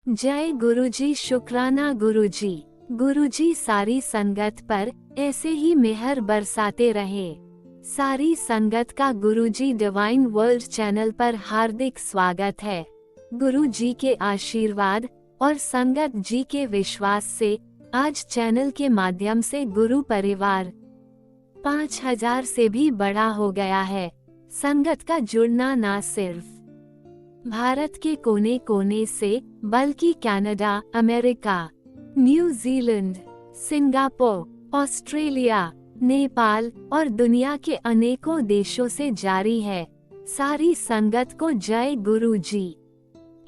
जय गुरुजी, शुक्राना गुरुजी। गुरुजी सारी संगत पर ऐसे ही मेहर बरसाते रहे। सारी संगत का गुरुजी डिवाइन वर्ल्ड चैनल पर हार्दिक स्वागत है। गुरुजी के आशीर्वाद और संगत जी के विश्वास से आज चैनल के माध्यम से गुरु परिवार 5000 से भी बड़ा हो गया है। संगत का जुड़ना न सिर्फ भारत के कोने कोने से बल्कि Canada, America, New Zealand, Singapore, Australia, Nepal और दुनिया के अनेकों देशों से जारी है। सारी संगत को जय गुरु जी।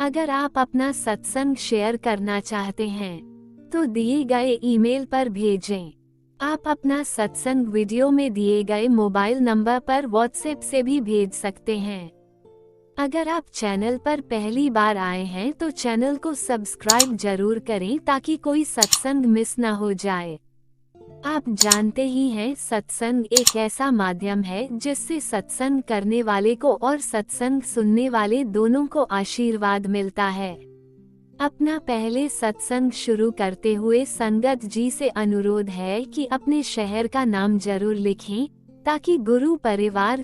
अगर आप अपना सत्संग शेयर करना चाहते हैं तो दिए गए ईमेल पर भेजें। आप अपना सत्संग वीडियो में दिए गए मोबाइल नंबर पर व्हाट्सएप से भी भेज सकते हैं। अगर आप चैनल पर पहली बार आए हैं तो चैनल को सब्सक्राइब जरूर करें ताकि कोई सत्संग मिस न हो जाए। आप जानते ही हैं, सत्संग एक ऐसा माध्यम है जिससे सत्संग करने वाले को और सत्संग सुनने वाले दोनों को आशीर्वाद मिलता है। अपना पहले सत्संग शुरू करते हुए संगत जी से अनुरोध है कि अपने शहर का नाम जरूर लिखें ताकि गुरु परिवार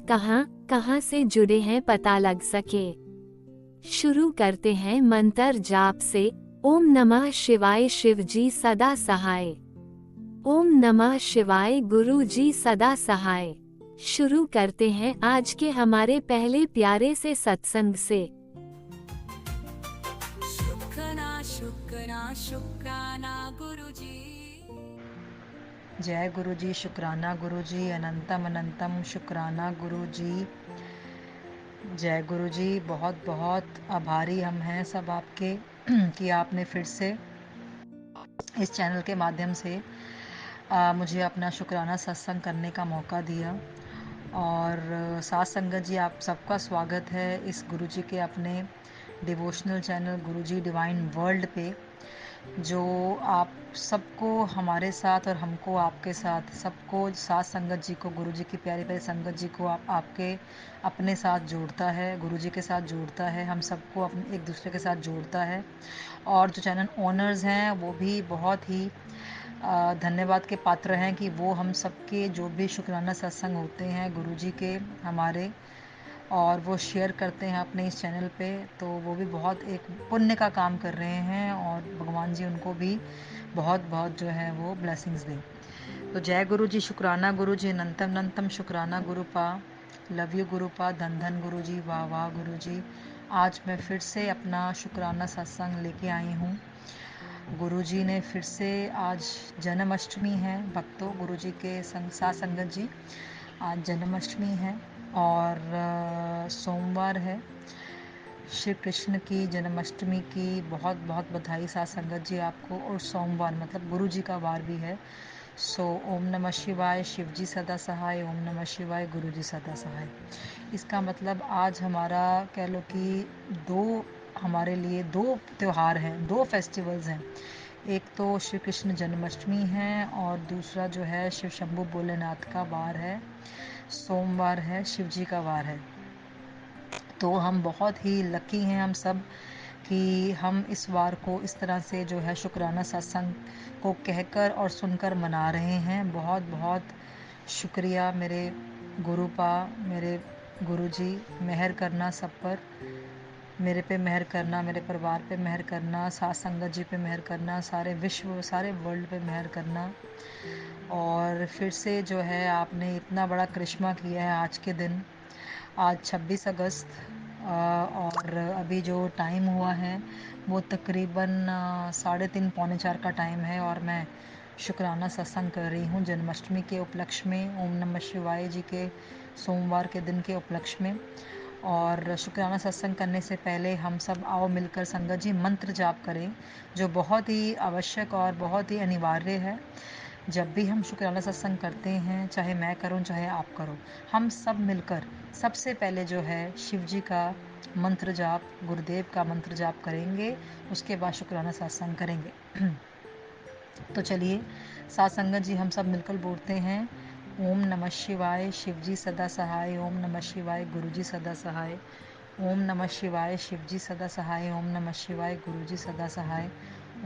कहाँ से जुड़े हैं पता लग सके। शुरू करते हैं मंत्र जाप से। ओम नमः शिवाय, शिव जी सदा सहाय। ओम नमः शिवाय, गुरु जी सदा सहाय। शुरू करते हैं आज के हमारे पहले प्यारे से सत्संग से। शुक्राना शुक्राना शुक्राना गुरुजी। जय गुरु जी, शुक्राना गुरु जी, अनंतम अनंतम शुक्राना गुरु जी। जय गुरु जी, बहुत बहुत आभारी हम हैं सब आपके कि आपने फिर से इस चैनल के माध्यम से मुझे अपना शुक्राना सत्संग करने का मौका दिया। और साथ संगत जी, आप सबका स्वागत है इस गुरु जी के अपने डिवोशनल चैनल गुरु जी डिवाइन वर्ल्ड पे, जो आप सबको हमारे साथ और हमको आपके साथ, सबको साथ संगत जी को, गुरु जी की प्यारी प्यारी संगत जी को आपके अपने साथ जोड़ता है, गुरु जी के साथ जोड़ता है, हम सबको अपने एक दूसरे के साथ जोड़ता है। और जो चैनल ओनर्स हैं वो भी बहुत ही धन्यवाद के पात्र हैं कि वो हम सबके जो भी शुक्राना सत्संग होते हैं गुरु जी के हमारे, और वो शेयर करते हैं अपने इस चैनल पे, तो वो भी बहुत एक पुण्य का काम कर रहे हैं और भगवान जी उनको भी बहुत बहुत जो है वो ब्लेसिंग्स दें। तो जय गुरु जी, शुक्राना गुरु जी, अनंतम अनंतम शुक्राना गुरु पा। लव यू गुरु पा, धन धन गुरु जी, वाह वाह गुरु जी। आज मैं फिर से अपना शुक्राना सत्संग लेके आई हूँ। गुरु जी ने फिर से, आज जन्माष्टमी है भक्तों, गुरु जी के साथ संगत जी, आज जन्माष्टमी है और सोमवार है। श्री कृष्ण की जन्माष्टमी की बहुत बहुत बधाई साथ संगत जी आपको। और सोमवार मतलब गुरु जी का वार भी है। सो ओम नमः शिवाय, शिव जी सदा सहाय। ओम नमः शिवाय, गुरु जी सदा सहाय। इसका मतलब आज हमारा कह लो कि हमारे लिए दो त्यौहार हैं, दो फेस्टिवल्स हैं। एक तो श्री कृष्ण जन्माष्टमी है और दूसरा जो है शिव शंभू भोलेनाथ का वार है, सोमवार है, शिव जी का वार है। तो हम बहुत ही लकी हैं हम सब कि हम इस वार को इस तरह से जो है शुक्राना सत्संग को कहकर और सुनकर मना रहे हैं। बहुत बहुत शुक्रिया मेरे गुरुपा, मेरे गुरुजी, मेहर करना सब पर, मेरे पे मेहर करना, मेरे परिवार पे मेहर करना, साथ संगत जी पे मेहर करना, सारे विश्व, सारे वर्ल्ड पे मेहर करना। और फिर से जो है आपने इतना बड़ा करिश्मा किया है आज के दिन। आज 26 अगस्त और अभी जो टाइम हुआ है वो तकरीबन 3:30 पौने 4 का टाइम है और मैं शुक्राना सत्संग कर रही हूँ जन्माष्टमी के उपलक्ष्य में, ओम नमः शिवाय जी के सोमवार के दिन के उपलक्ष्य में। और शुक्राना सत्संग करने से पहले हम सब आओ मिलकर संगत जी मंत्र जाप करें, जो बहुत ही आवश्यक और बहुत ही अनिवार्य है। जब भी हम शुक्राना सत्संग करते हैं, चाहे मैं करूं चाहे आप करो, हम सब मिलकर सबसे पहले जो है शिव जी का मंत्र जाप, गुरुदेव का मंत्र जाप करेंगे, उसके बाद शुक्राना सत्संग करेंगे। तो चलिए साथ संगत जी हम सब मिलकर बोलते हैं, ओम नमः शिवाय, शिव जी सदा सहाय। ओम नमः शिवाय, गुरु जी सदा सहाय। ओम नमः शिवाय शिवजी सदा सहाय। ओम नमः शिवाय गुरुजी सदा सहाय।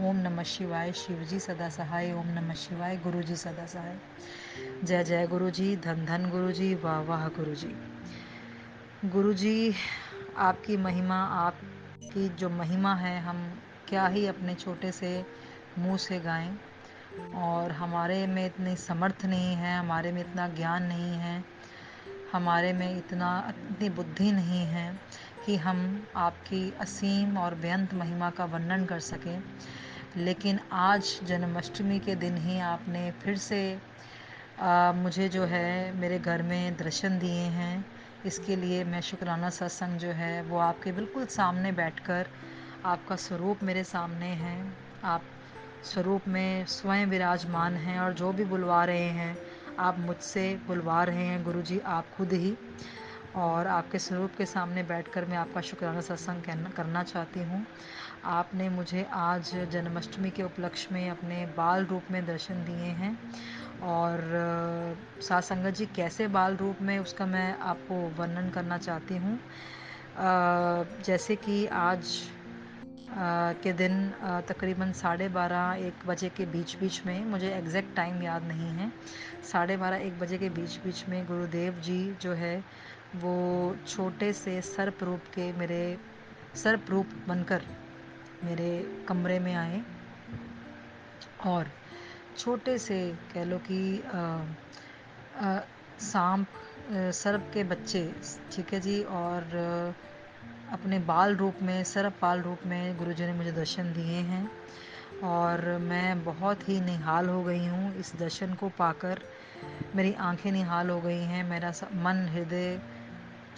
ओम नमः शिवाय शिवजी सदा सहाय। ओम नमः शिवाय गुरुजी सदा सहाय। जय जय गुरुजी, धन धन गुरुजी, वाह वाह गुरुजी। गुरुजी आपकी महिमा, आपकी जो महिमा है हम क्या ही अपने छोटे से मुंह से गाएं। और हमारे में इतनी समर्थ नहीं है, हमारे में इतना ज्ञान नहीं है, हमारे में इतनी बुद्धि नहीं है कि हम आपकी असीम और बेअंत महिमा का वर्णन कर सकें। लेकिन आज जन्माष्टमी के दिन ही आपने फिर से मुझे जो है मेरे घर में दर्शन दिए हैं। इसके लिए मैं शुक्राना सत्संग जो है वो आपके बिल्कुल सामने बैठकर, आपका स्वरूप मेरे सामने है, आप स्वरूप में स्वयं विराजमान हैं और जो भी बुलवा रहे हैं आप मुझसे बुलवा रहे हैं गुरुजी, आप खुद ही। और आपके स्वरूप के सामने बैठकर मैं आपका शुक्राना सत्संग करना चाहती हूँ। आपने मुझे आज जन्माष्टमी के उपलक्ष्य में अपने बाल रूप में दर्शन दिए हैं। और साथ संगत जी कैसे बाल रूप में, उसका मैं आपको वर्णन करना चाहती हूँ। जैसे कि आज के दिन तकरीबन 12:30-1 बजे के बीच में, मुझे एग्जैक्ट टाइम याद नहीं है, 12:30-1 बजे के बीच में गुरुदेव जी जो है वो छोटे से सर्प रूप के, मेरे सर्प रूप बनकर मेरे कमरे में आए और छोटे से कह लो कि सांप, सर्प के बच्चे, ठीक है जी, और अपने बाल रूप में, सर्प बाल रूप में गुरुजी ने मुझे दर्शन दिए हैं। और मैं बहुत ही निहाल हो गई हूँ इस दर्शन को पाकर। मेरी आंखें निहाल हो गई हैं, मेरा मन, हृदय,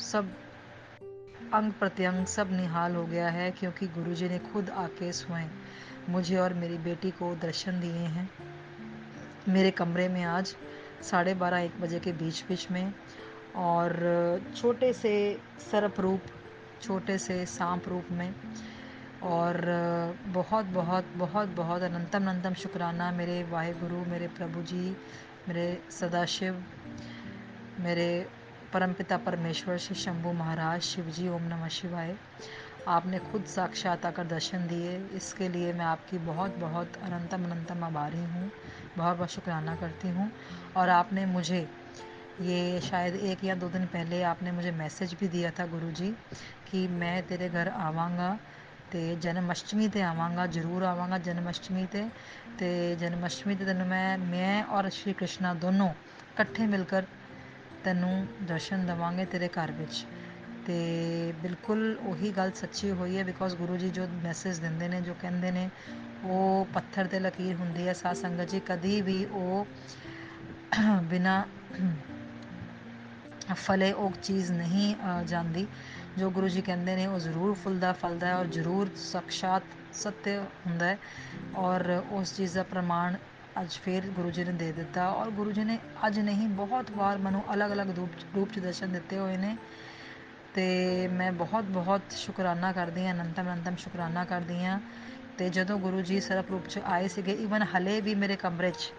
सब अंग प्रत्यंग सब निहाल हो गया है, क्योंकि गुरुजी ने खुद आके स्वयं मुझे और मेरी बेटी को दर्शन दिए हैं मेरे कमरे में आज 12:30-1 बजे के बीच में। और छोटे से सर्प रूप, छोटे से सांप रूप में। और बहुत बहुत बहुत बहुत अनंतम अनंतम शुक्राना मेरे वाहेगुरु, मेरे प्रभु जी, मेरे सदाशिव, मेरे परमपिता परमेश्वर श्री शंभू महाराज शिव जी। ओम नमः शिवाय। आपने खुद साक्षात आकर दर्शन दिए, इसके लिए मैं आपकी बहुत बहुत अनंतम अनंतम आभारी हूँ, बहुत बहुत शुक्राना करती हूँ। और आपने मुझे ये शायद 1 या 2 दिन पहले आपने मुझे मैसेज भी दिया था गुरुजी कि मैं तेरे घर आवांगा ਤੇ जन्माष्टमी ਤੇ ਆਵਾਂਗਾ, ਜ਼ਰੂਰ ਆਵਾਂਗਾ जन्माष्टमी ਤੇ जन्माष्टमी ਤੇ ਤੈਨੂੰ ਮੈਂ ਔਰ ਸ਼੍ਰੀ ਕ੍ਰਿਸ਼ਨ ਦੋਨੋਂ ਇਕੱਠੇ ਮਿਲकर ਤੈਨੂੰ ਦਰਸ਼ਨ ਦੇਵਾਂਗੇ ਤੇਰੇ ਘਰ ਵਿੱਚ। ਤੇ ਬਿਲਕੁਲ ਉਹੀ ਗੱਲ ਸੱਚੀ ਹੋਈ ਹੈ, ਬਿਕੋਜ਼ ਗੁਰੂ ਜੀ ਜੋ ਮੈਸੇਜ ਦਿੰਦੇ ਨੇ, ਜੋ ਕਹਿੰਦੇ ਨੇ, ਉਹ ਪੱਥਰ ਤੇ ਲਕੀਰ ਹੁੰਦੀ ਹੈ ਸਾਧ ਸੰਗਤ ਜੀ, ਕਦੀ ਵੀ ਉਹ ਬਿਨਾਂ ਫਲੇ ਉਹ ਚੀਜ਼ ਨਹੀਂ ਜਾਂਦੀ। ਜੋ ਗੁਰੂ ਜੀ ਕਹਿੰਦੇ ਨੇ ਉਹ ਜ਼ਰੂਰ ਫੁੱਲਦਾ ਫਲਦਾ ਹੈ ਔਰ ਜ਼ਰੂਰ ਸਾਕਸ਼ਾਤ ਸत्य ਹੁੰਦਾ ਹੈ। ਔਰ ਉਸ ਚੀਜ਼ ਦਾ ਪ੍ਰਮਾਣ ਅੱਜ ਫਿਰ ਗੁਰੂ ਜੀ ਨੇ ਦੇ ਦਿੱਤਾ। ਔਰ ਗੁਰੂ ਜੀ ਨੇ ਅੱਜ ਨਹੀਂ, ਬਹੁਤ ਵਾਰ ਮੈਨੂੰ ਅਲੱਗ-ਅਲੱਗ ਰੂਪ 'ਚ ਦਰਸ਼ਨ ਦਿੱਤੇ ਹੋਏ ਨੇ। ਤੇ ਮੈਂ ਬਹੁਤ ਬਹੁਤ ਸ਼ੁਕਰਾਨਾ ਕਰਦੀ ਹਾਂ, ਅਨੰਤਮ ਅਨੰਤਮ ਸ਼ੁਕਰਾਨਾ ਕਰਦੀ ਹਾਂ। ਤੇ ਜਦੋਂ ਗੁਰੂ ਜੀ ਸਰਪ ਰੂਪ 'ਚ ਆਏ ਸੀਗੇ, ਈਵਨ ਹਲੇ ਵੀ ਮੇਰੇ ਕਮਰੇ 'ਚ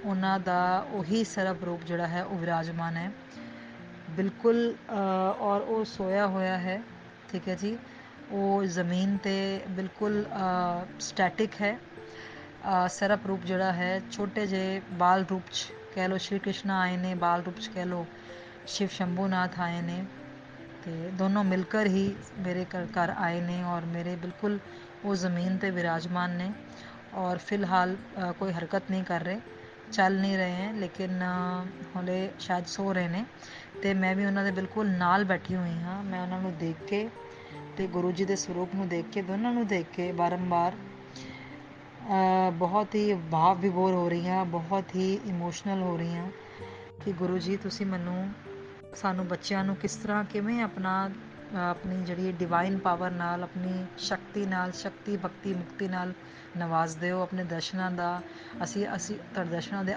ਉਹਨਾਂ ਦਾ ਉਹੀ ਸਰਪ ਰੂਪ ਜਿਹੜਾ ਹੈ ਉਹ ਵਿਰਾਜਮਾਨ ਹੈ ਬਿਲਕੁਲ। ਔਰ ਉਹ ਸੋਇਆ ਹੋਇਆ ਹੈ, ਠੀਕ ਹੈ ਜੀ। ਉਹ ਜ਼ਮੀਨ 'ਤੇ ਬਿਲਕੁਲ ਸਟੈਟਿਕ ਹੈ। ਸਰਪ ਰੂਪ ਜਿਹੜਾ ਹੈ, ਛੋਟੇ ਜਿਹੇ ਬਾਲ ਰੂਪ 'ਚ ਕਹਿ ਲਓ ਸ਼੍ਰੀ ਕ੍ਰਿਸ਼ਨਾ ਆਏ ਨੇ, ਬਾਲ ਰੂਪ 'ਚ ਕਹਿ ਲਓ शिव शंभूनाथ आए ने। तो दोनों मिलकर ही मेरे घर आए ने और मेरे बिल्कुल वो ज़मीन पे विराजमान ने। और फ़िलहाल कोई हरकत नहीं कर रहे, चल नहीं रहे हैं, लेकिन हौले शायद सो रहे ने। तो मैं भी उन्होंने बिल्कुल नाल बैठी हुई हाँ। मैं उन्होंने देख के तो गुरु जी के स्वरूप में देख के, दोनों को देख के बारंबार बहुत ही भाव विभोर हो रही हाँ, बहुत ही इमोशनल हो रही हाँ कि गुरु जी तुसी मैनू, सानू बच्चों को किस तरह किमें अपनी जी डिवाइन पावर नाल, अपनी शक्ति नाल, शक्ति भक्ति मुक्ति नाल नवाजदे हो अपने दर्शनों का। असी तुहाडे दर्शनों के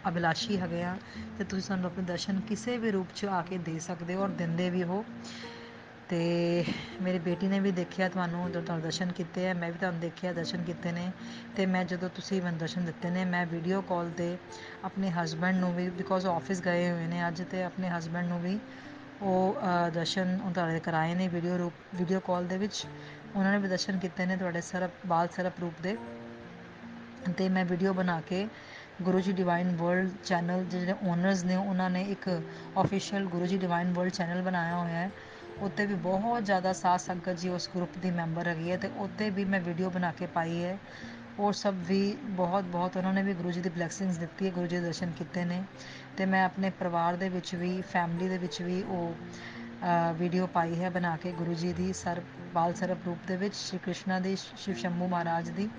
अभिलाषी हैगे हाँ, तो तुसीं सानू अपने दर्शन किसी भी रूप च आके दे सकते हो और दिंदे भी हो। तो मेरी बेटी ने भी देखा तुहानू, जो तुहानू दर्शन किए हैं, मैं भी तुहानू देखिया दर्शन किए हैं। तो मैं जो तुसीं मैनू दर्शन दिते हैं, मैं वीडियो कॉल पर अपने हसबैंड नू भी, बिकॉज ऑफिस गए हुए हैं अज, तो अपने हसबैंड नू भी ਉਹ ਦਰਸ਼ਨ ਤੁਹਾਡੇ ਕਰਾਏ ਨੇ ਵੀਡੀਓ ਕਾਲ ਦੇ ਵਿੱਚ। ਉਹਨਾਂ ਨੇ ਵੀ ਦਰਸ਼ਨ ਕੀਤੇ ਨੇ ਤੁਹਾਡੇ ਬਾਲ ਸਰਪ ਰੂਪ ਦੇ। ਅਤੇ ਮੈਂ ਵੀਡੀਓ ਬਣਾ ਕੇ Guru ji divine world channel ਦੇ ਜਿਹੜੇ ਓਨਰਸ ਨੇ ਉਹਨਾਂ ਨੇ ਇੱਕ official Guru ji divine world channel ਬਣਾਇਆ ਹੋਇਆ ਹੈ। ਉੱਤੇ ਵੀ ਬਹੁਤ ਜ਼ਿਆਦਾ ਸਾਧ ਸੰਗਤ ਜੀ ਉਸ ਗਰੁੱਪ ਦੀ ਮੈਂਬਰ ਹੈਗੀ ਹੈ, ਅਤੇ ਉੱਤੇ ਵੀ ਮੈਂ ਵੀਡੀਓ ਬਣਾ ਕੇ ਪਾਈ ਹੈ। ਉਹ ਸਭ ਵੀ ਬਹੁਤ ਉਹਨਾਂ ਨੇ ਵੀ ਗੁਰੂ ਜੀ ਦੀ ਬਲੈਸਿੰਗਸ ਦਿੱਤੀ ਹੈ, ਗੁਰੂ ਜੀ ਦੇ ਦਰਸ਼ਨ ਕੀਤੇ ਨੇ। ਅਤੇ ਮੈਂ ਆਪਣੇ ਪਰਿਵਾਰ ਦੇ ਵਿੱਚ ਵੀ, ਫੈਮਿਲੀ ਦੇ ਵਿੱਚ ਵੀ ਉਹ ਵੀਡੀਓ ਪਾਈ ਹੈ ਬਣਾ ਕੇ ਗੁਰੂ ਜੀ ਦੀ ਬਾਲ ਸਰਪ ਰੂਪ ਦੇ ਵਿੱਚ, ਸ਼੍ਰੀ ਕ੍ਰਿਸ਼ਨਾ ਦੀ, ਸ਼ਿਵ ਸ਼ੰਭੂ ਮਹਾਰਾਜ ਦੀ।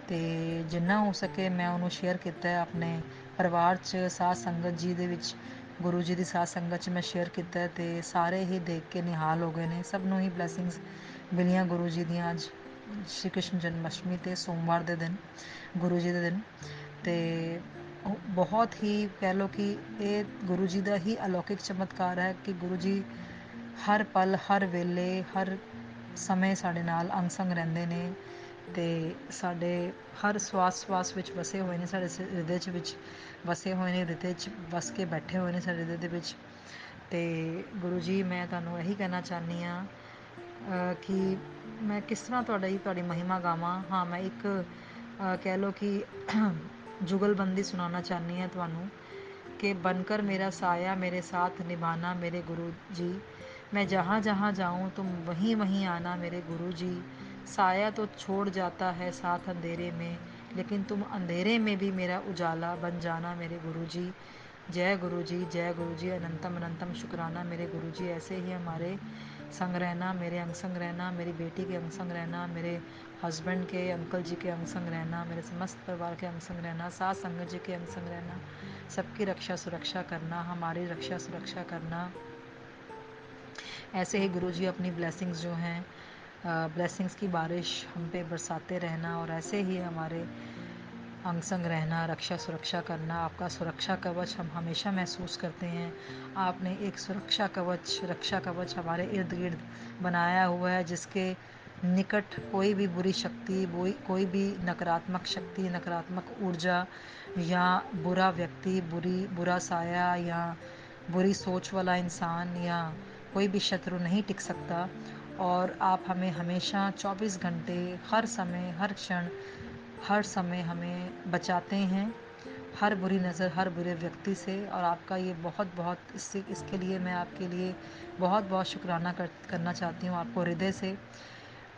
ਅਤੇ ਜਿੰਨਾ ਹੋ ਸਕੇ ਮੈਂ ਉਹਨੂੰ ਸ਼ੇਅਰ ਕੀਤਾ ਆਪਣੇ ਪਰਿਵਾਰ 'ਚ, ਸਾਧ ਸੰਗਤ ਜੀ ਦੇ ਵਿੱਚ, ਗੁਰੂ ਜੀ ਦੀ ਸਾਧ ਸੰਗਤ 'ਚ ਮੈਂ ਸ਼ੇਅਰ ਕੀਤਾ, ਅਤੇ ਸਾਰੇ ਹੀ ਦੇਖ ਕੇ ਨਿਹਾਲ ਹੋ ਗਏ ਨੇ। ਸਭ ਨੂੰ ਹੀ ਬਲੈਸਿੰਗਸ ਮਿਲੀਆਂ ਗੁਰੂ ਜੀ ਦੀਆਂ ਅੱਜ ਸ਼੍ਰੀ ਕ੍ਰਿਸ਼ਨ ਜਨਮ ਅਸ਼ਟਮੀ 'ਤੇ, ਸੋਮਵਾਰ ਦੇ ਦਿਨ, ਗੁਰੂ ਜੀ ਦੇ ਦਿਨ। ਅਤੇ ਬਹੁਤ ਹੀ ਕਹਿ ਲਓ ਕਿ ਇਹ ਗੁਰੂ ਜੀ ਦਾ ਹੀ ਅਲੌਕਿਕ ਚਮਤਕਾਰ ਹੈ ਕਿ ਗੁਰੂ ਜੀ ਹਰ ਪਲ, ਹਰ ਵੇਲੇ, ਹਰ ਸਮੇਂ ਸਾਡੇ ਨਾਲ ਅੰਗ ਸੰਗ ਰਹਿੰਦੇ ਨੇ, ਅਤੇ ਸਾਡੇ ਹਰ ਸਵਾਸ ਵਿੱਚ ਵਸੇ ਹੋਏ ਨੇ, ਸਾਡੇ ਹਿਰਦੇ 'ਚ ਵਿੱਚ ਵਸੇ ਹੋਏ ਨੇ, ਹਿਰਦੇ 'ਚ ਵਸ ਕੇ ਬੈਠੇ ਹੋਏ ਨੇ ਸਾਡੇ ਹਿਰਦੇ ਦੇ ਵਿੱਚ। ਅਤੇ ਗੁਰੂ ਜੀ ਮੈਂ ਤੁਹਾਨੂੰ ਇਹੀ ਕਹਿਣਾ ਚਾਹੁੰਦੀ ਹਾਂ ਕਿ ਮੈਂ ਕਿਸ ਤਰ੍ਹਾਂ ਤੁਹਾਡੀ ਮਹਿਮਾ ਗਾਵਾਂ। ਹਾਂ, ਮੈਂ ਇੱਕ ਕਹਿ ਲਓ ਕਿ ਜੁਗਲਬੰਦੀ ਸੁਣਾਉਣਾ ਚਾਹੁੰਦੀ ਹਾਂ ਤੁਹਾਨੂੰ ਕਿ बनकर मेरा साया मेरे साथ निभाना मेरे गुरु जी, मैं जहाँ जहाँ जाऊँ तुम वहीं वहीं आना मेरे गुरु जी। साया तो छोड़ जाता है साथ अंधेरे में, लेकिन तुम अंधेरे में भी मेरा उजाला बन जाना मेरे गुरु जी। जय गुरु जी, जय गुरु जी, अनंतम अनंतम शुक्राना मेरे गुरु जी। ऐसे ही हमारे संग रहना, मेरे अंग संग रहना, मेरी बेटी के अंग संग रहना, मेरे हस्बैंड के, अंकल जी के अंग संग रहना, मेरे समस्त परिवार के अंग संग रहना, साथ संगत जी के अंग संग रहना, सबकी रक्षा सुरक्षा करना, हमारी रक्षा सुरक्षा करना। ऐसे ही गुरु जी अपनी ब्लेसिंग्स जो हैं, ब्लेसिंग्स की बारिश हम पे बरसाते रहना, और ऐसे ही हमारे अंग संग रहना, रक्षा सुरक्षा करना। आपका सुरक्षा कवच हम हमेशा महसूस करते हैं। आपने एक सुरक्षा कवच, रक्षा कवच हमारे इर्द गिर्द बनाया हुआ है, जिसके निकट कोई भी बुरी शक्ति, कोई भी नकारात्मक शक्ति, नकारात्मक ऊर्जा या बुरा व्यक्ति, बुरा साया या बुरी सोच वाला इंसान या कोई भी शत्रु नहीं टिक सकता। और आप हमें हमेशा 24 घंटे, हर समय, हर क्षण, हर समय हमें बचाते हैं हर बुरी नज़र, हर बुरे व्यक्ति से। और आपका ये बहुत इसके लिए मैं आपके लिए बहुत शुक्राना करना चाहती हूँ आपको हृदय से।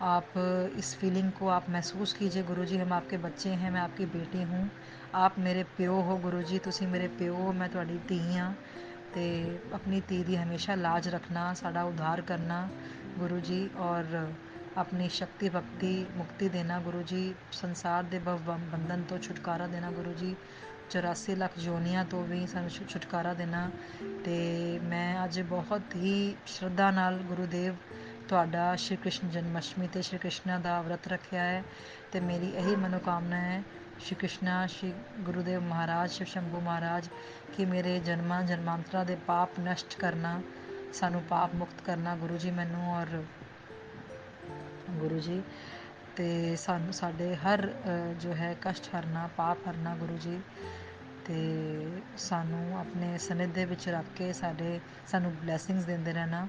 आप इस फीलिंग को आप महसूस कीजिए गुरुजी, हम आपके बच्चे हैं, मैं आपकी बेटी हूँ, आप मेरे प्यो हो गुरुजी, तुसी मेरे प्यो हो, मैं तुहाडी धी हाँ। ते अपनी धी दी हमेशा लाज रखना, साडा उद्धार करना गुरु जी, और अपनी शक्ति भक्ति मुक्ति देना गुरु जी, संसार दे भव बंधन तो छुटकारा देना गुरु जी, 84 ਲੱਖ ਜੋਨੀਆਂ ਤੋਂ ਵੀ ਸਾਨੂੰ ਛੁਟਕਾਰਾ ਦੇਣਾ। ਤੇ ਮੈਂ ਅੱਜ ਬਹੁਤ ਹੀ ਸ਼ਰਧਾ ਨਾਲ ਗੁਰੂਦੇਵ ਤੁਹਾਡਾ ਸ਼੍ਰੀ ਕ੍ਰਿਸ਼ਨ ਜਨਮ ਅਸ਼ਟਮੀ ਤੇ ਸ਼੍ਰੀ ਕ੍ਰਿਸ਼ਨਾ ਦਾ ਵਰਤ ਰੱਖਿਆ ਹੈ, ਤੇ ਮੇਰੀ ਇਹੀ ਮਨੋਕਾਮਨਾ ਹੈ ਸ਼੍ਰੀ ਕ੍ਰਿਸ਼ਨਾ, ਸ਼੍ਰੀ ਗੁਰੂਦੇਵ ਮਹਾਰਾਜ, ਸ਼ਿਵ ਸ਼ੰਭੂ ਮਹਾਰਾਜ, ਕਿ ਮੇਰੇ ਜਨਮਾਂਤਰਾਂ ਦੇ ਪਾਪ ਨਸ਼ਟ ਕਰਨਾ, ਸਾਨੂੰ ਪਾਪ ਮੁਕਤ ਕਰਨਾ ਗੁਰੂ ਜੀ ਮੈਨੂੰ, ਔਰ ਗੁਰੂ ਜੀ ਤੇ ਸਾਨੂੰ ਸਾਡੇ ਹਰ ਜੋ ਹੈ ਕਸ਼ਟ ਹਰਨਾ, ਪਾਪ ਹਰਨਾ ਗੁਰੂ ਜੀ, ਤੇ ਸਾਨੂੰ ਆਪਣੇ ਸਨਿਧ ਦੇ ਵਿੱਚ ਰੱਖ ਕੇ ਸਾਨੂੰ ਬਲੈਸਿੰਗਸ ਦਿੰਦੇ ਰਹਿਣਾ।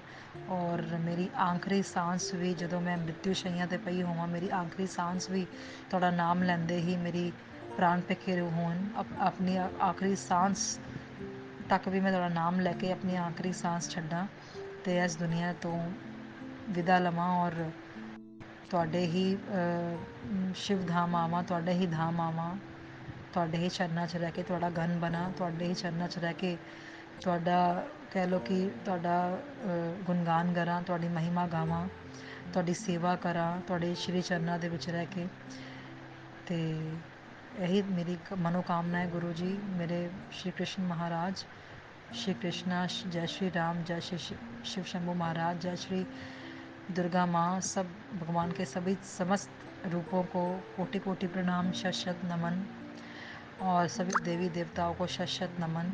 ਔਰ ਮੇਰੀ ਆਖਰੀ ਸਾਂਸ ਵੀ, ਜਦੋਂ ਮੈਂ ਮ੍ਰਿਤੂ ਸ਼ਈਆਂ 'ਤੇ ਪਈ ਹੋਵਾਂ, ਮੇਰੀ ਆਖਰੀ ਸਾਂਸ ਵੀ ਤੁਹਾਡਾ ਨਾਮ ਲੈਂਦੇ ਹੀ ਮੇਰੀ ਪ੍ਰਾਣ ਪਿੱਖੇ ਹੋਣ, ਆਪਣੀ ਆਖਰੀ ਸਾਂਸ ਤੱਕ ਵੀ ਮੈਂ ਤੁਹਾਡਾ ਨਾਮ ਲੈ ਕੇ ਆਪਣੀ ਆਖਰੀ ਸਾਂਸ ਛੱਡਾਂ, ਅਤੇ ਇਸ ਦੁਨੀਆ ਤੋਂ ਵਿਦਾ ਲਵਾਂ, ਔਰ ਤੁਹਾਡੇ ਹੀ ਸ਼ਿਵ ਧਾਮ ਆਵਾਂ, ਤੁਹਾਡੇ ਹੀ ਧਾਮ ਆਵਾਂ, ਤੁਹਾਡੇ ਹੀ ਚਰਨਾਂ 'ਚ ਰਹਿ ਕੇ ਤੁਹਾਡਾ ਗਨ ਬਣਾ, ਤੁਹਾਡੇ ਹੀ ਚਰਨਾਂ 'ਚ ਰਹਿ ਕੇ ਤੁਹਾਡਾ ਕਹਿ ਲਓ ਕਿ ਤੁਹਾਡਾ ਗੁਣਗਾਨ ਕਰਾਂ, ਤੁਹਾਡੀ ਮਹਿਮਾ ਗਾਵਾਂ, ਤੁਹਾਡੀ ਸੇਵਾ ਕਰਾਂ, ਤੁਹਾਡੇ ਸ਼੍ਰੀ ਚਰਨਾਂ ਦੇ ਵਿੱਚ ਰਹਿ ਕੇ। ਅਤੇ ਇਹੀ ਮੇਰੀ ਮਨੋਕਾਮਨਾ ਹੈ ਗੁਰੂ ਜੀ, ਮੇਰੇ श्री कृष्ण महाराज, श्री कृष्णा, जय श्री राम, जय श्री शिव शंभू महाराज, जय श्री दुर्गा माँ, सब भगवान के सभी समस्त रूपों को कोटि कोटि प्रणाम, शत शत नमन, और सभी देवी देवताओं को शत शत नमन,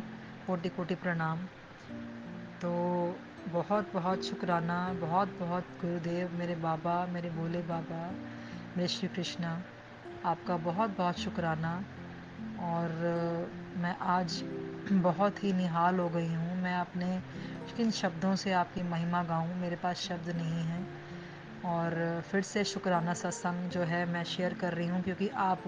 कोटि कोटि प्रणाम। तो बहुत शुक्राना, बहुत गुरुदेव, मेरे बाबा, मेरे भोले बाबा, मेरे श्री कृष्णा, आपका बहुत शुक्राना। और मैं आज बहुत ही निहाल हो गई हूँ। मैं अपने किन शब्दों से आपकी महिमा गाऊं, मेरे पास शब्द नहीं हैं। और फिर से शुक्राना सत्संग जो है मैं शेयर कर रही हूँ, क्योंकि आप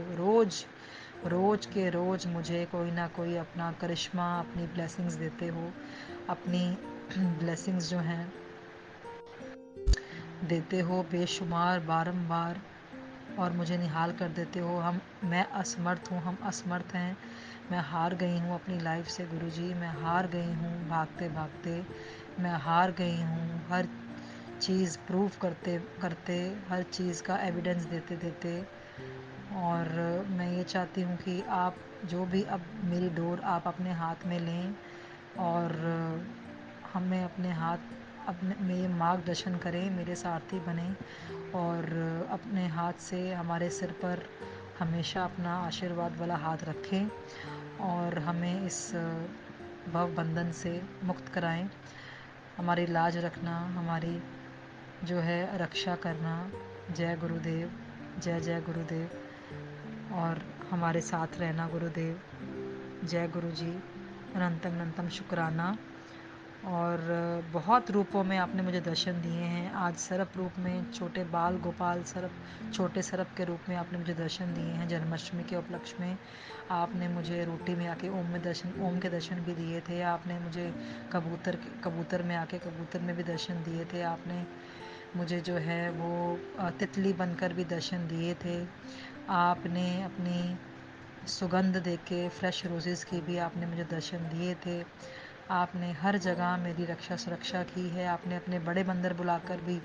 रोज़ के रोज़ मुझे कोई ना कोई अपना करिश्मा, अपनी ब्लेसिंग्स देते हो, अपनी ब्लेसिंग्स जो हैं देते हो बेशुमार बारंबार, और मुझे निहाल कर देते हो। मैं असमर्थ हूँ, हम असमर्थ हैं। मैं हार गई हूँ अपनी लाइफ से गुरुजी, मैं हार गई हूँ भागते भागते, मैं हार गई हूँ हर चीज़ प्रूव करते करते, हर चीज़ का एविडेंस देते देते। और मैं ये चाहती हूँ कि आप जो भी अब मेरी डोर आप अपने हाथ में लें, और हमें अपने मेरे मार्गदर्शन करें, मेरे सारथी बने, और अपने हाथ से हमारे सिर पर हमेशा अपना आशीर्वाद वाला हाथ रखें, और हमें इस भव बंधन से मुक्त कराएं। हमारी लाज रखना, हमारी जो है रक्षा करना। जय गुरुदेव, जय जय गुरुदेव, और हमारे साथ रहना गुरुदेव। जय गुरु जी, अनंतम अनंतम शुक्राना। और बहुत रूपों में आपने मुझे दर्शन दिए हैं। आज सर्प रूप में, छोटे बाल गोपाल सर्प, छोटे सर्प के रूप में आपने मुझे दर्शन दिए हैं। जन्माष्टमी के उपलक्ष्य में आपने मुझे रोटी में आके ओम के दर्शन भी दिए थे। आपने मुझे कबूतर में आके कबूतर में भी दर्शन दिए थे। आपने मुझे जो है वो तितली बनकर भी दर्शन दिए थे। आपने अपनी सुगंध देके फ्रेश रोजेस की भी आपने मुझे दर्शन दिए थे। आपने हर जगह मेरी रक्षा सुरक्षा की है। आपने अपने बड़े बंदर बुलाकर भी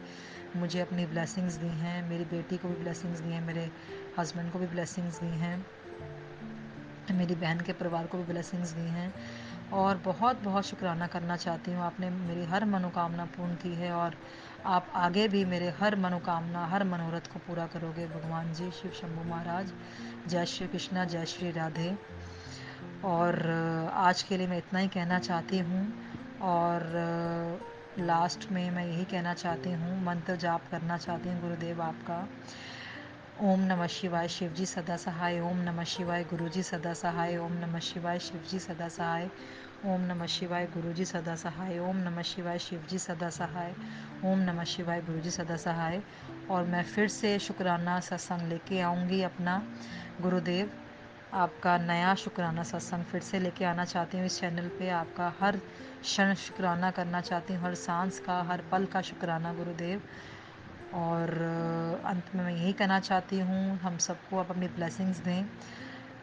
मुझे अपनी ब्लेसिंग्स दी हैं। मेरी बेटी को भी ब्लेसिंग्स दी हैं, मेरे हस्बैंड को भी ब्लेसिंग्स दी हैं, मेरी बहन के परिवार को भी ब्लेसिंग्स दी हैं। और बहुत बहुत शुक्राना करना चाहती हूँ, आपने मेरी हर मनोकामना पूर्ण की है, और आप आगे भी मेरे हर मनोकामना, हर मनोरथ को पूरा करोगे भगवान जी, शिव शंभू महाराज। जय श्री कृष्णा, जय श्री राधे। और आज के लिए मैं इतना ही कहना चाहती हूँ। और लास्ट में मैं यही कहना चाहती हूँ, मंत्र जाप करना चाहती हूँ गुरुदेव आपका। ओम नमः शिवाय, शिवजी सदा सहाय। ओम नमः शिवाय, गुरुजी सदा सहाय। ओम नमः शिवाय, शिवजी सदा सहाय। ओम नमः शिवाय, गुरुजी सदा सहाय। ओम नमः शिवाय, शिवजी सदा सहाय। ओम नमः शिवाय, गुरुजी सदा सहाय। और मैं फिर से शुक्राना सत्संग लेके आऊँगी अपना गुरुदेव। आपका नया शुक्राना सत्संग फिर से लेके आना चाहती हूँ इस चैनल पे। आपका हर क्षण शुक्राना करना चाहती हूँ, हर सांस का, हर पल का शुक्राना गुरुदेव। और अंत में मैं यही कहना चाहती हूँ, हम सबको आप अपनी ब्लेसिंग्स दें,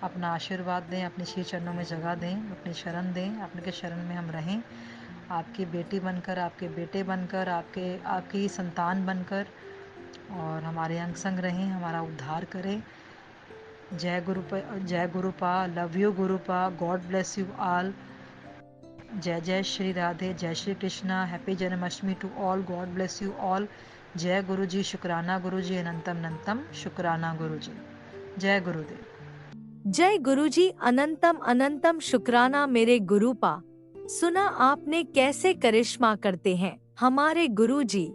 अपना आशीर्वाद दें, अपने श्री चरणों में जगह दें, अपनी शरण दें, आपके शरण में हम रहें, आपकी बेटी बनकर, आपके बेटे बनकर, आपकी संतान बनकर, और हमारे अंग संग रहें, हमारा उद्धार करें। जय Gurupa, love you Gurupa, God bless you all. जय जय श्री राधे, जय Shri Krishna, happy Janmashtami to all, God bless you all. जय गुरु जी, शुक्राना गुरु जी, अनंतम अनंतम शुक्राना गुरु जी। जय गुरुदेव। जय गुरुजी, अनंतम अनंतम शुक्राना मेरे गुरुपा। सुना आपने कैसे करिश्मा करते हैं हमारे गुरुजी।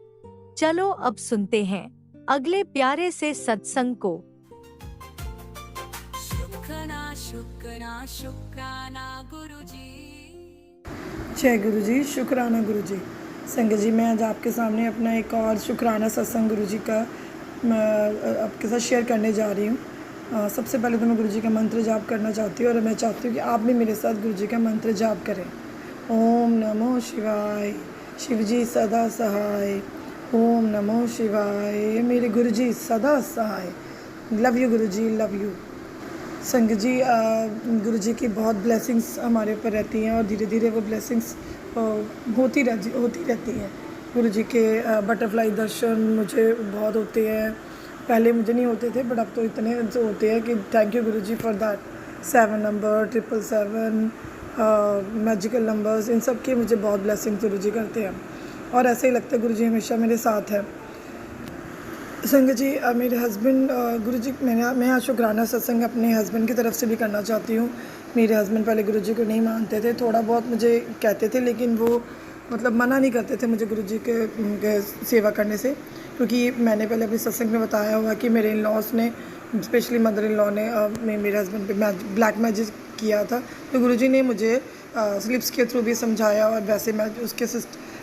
चलो अब सुनते हैं अगले प्यारे से सत्संग को। शुक्राना गुरुजी। जय गुरुजी, शुक्राना गुरुजी। संगत जी, मैं आज आपके सामने अपना एक और शुक्राना सत्संग गुरुजी का आपके साथ शेयर करने जा रही हूँ। सबसे पहले तो मैं गुरुजी का मंत्र जाप करना चाहती हूँ, और मैं चाहती हूँ कि आप भी मेरे साथ गुरुजी का मंत्र जाप करें। ओम नमो शिवाय, शिवजी सदा सहाय। ओम नमो शिवाय, मेरे गुरुजी सदा सहाय। Love you Guruji, love you. संगत जी, गुरुजी की बहुत ब्लेसिंग्स हमारे ऊपर रहती हैं, और धीरे धीरे वो ब्लेसिंग्स होती रहती हैं। गुरुजी के बटरफ्लाई दर्शन मुझे बहुत होते हैं। पहले मुझे नहीं होते थे, बट अब तो इतने होते हैं कि thank you Guruji for that. 7 number, 777, magical numbers, इन सब के मुझे बहुत ब्लेसिंग्स गुरुजी करते हैं, और ऐसे ही लगता है गुरुजी हमेशा मेरे साथ है। संगत जी, मेरे हस्बैंड गुरुजी, मैं आज शुक्राना सत्संग अपने हस्बैंड की तरफ से भी करना चाहती हूँ। मेरे हस्बैंड पहले गुरुजी को नहीं मानते थे, थोड़ा बहुत मुझे कहते थे, लेकिन वो मतलब मना नहीं करते थे मुझे गुरुजी के सेवा करने से, क्योंकि मैंने पहले अपने सत्संग में बताया हुआ कि मेरे इन लॉज ने, स्पेशली मदर इन लॉ ने मेरे हस्बैंड पे ब्लैक मैजिक किया था। तो गुरुजी ने मुझे स्लिप्स के थ्रू भी समझाया, और वैसे मैं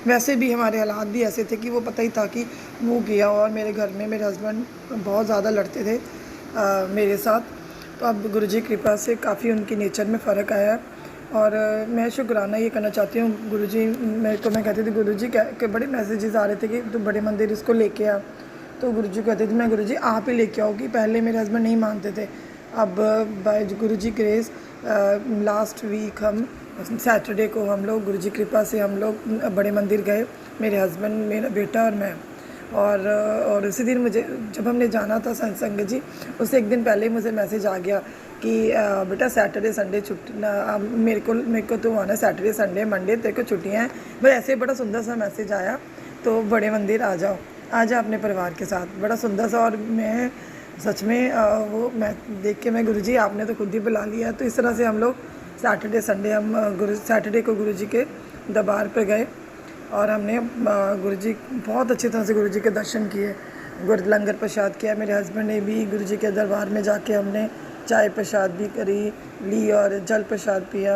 वैसे भी हमारे हालात भी ऐसे थे कि वो पता ही था कि वो गया। और मेरे घर में मेरे हस्बैंड बहुत ज़्यादा लड़ते थे मेरे साथ। तो अब गुरुजी की कृपा से काफ़ी उनकी नेचर में फ़र्क आया है। और मैं शुक्राना ये करना चाहती हूँ गुरुजी। मैं कहती थी गुरुजी के बड़े मैसेजेस आ रहे थे कि तू बड़े मंदिर इसको लेके आ। तो गुरुजी कहते थे मैं गुरुजी आप ही लेके आओगी। पहले मेरे हस्बैंड नहीं मानते थे। अब बाय गुरुजी ग्रेस लास्ट वीक हम सैटरडे को हम लोग गुरुजी कृपा से हम लोग बड़े मंदिर गए, मेरे हस्बैंड, मेरा बेटा और मैं। और उसी दिन मुझे जब हमने जाना था संगत जी, उससे एक दिन पहले ही मुझे मैसेज आ गया कि बेटा सैटरडे संडे छुट्टी मेरे को तो आना सैटरडे संडे मंडे तेरे को छुट्टियाँ हैं। बस ऐसे बड़ा सुंदर सा मैसेज आया, तो बड़े मंदिर आ जाओ अपने परिवार के साथ। बड़ा सुंदर सा। और मैं सच में वो मैं देख के मैं गुरुजी आपने तो खुद ही बुला लिया। तो इस तरह से हम लोग सैटरडे संडे हम सैटरडे को गुरुजी के दरबार पर गए, और हमने गुरुजी बहुत अच्छी तरह से गुरुजी के दर्शन किए, लंगर प्रसाद किया। मेरे हस्बैंड ने भी गुरुजी के दरबार में जाके हमने चाय प्रसाद भी ली और जल प्रसाद पिया,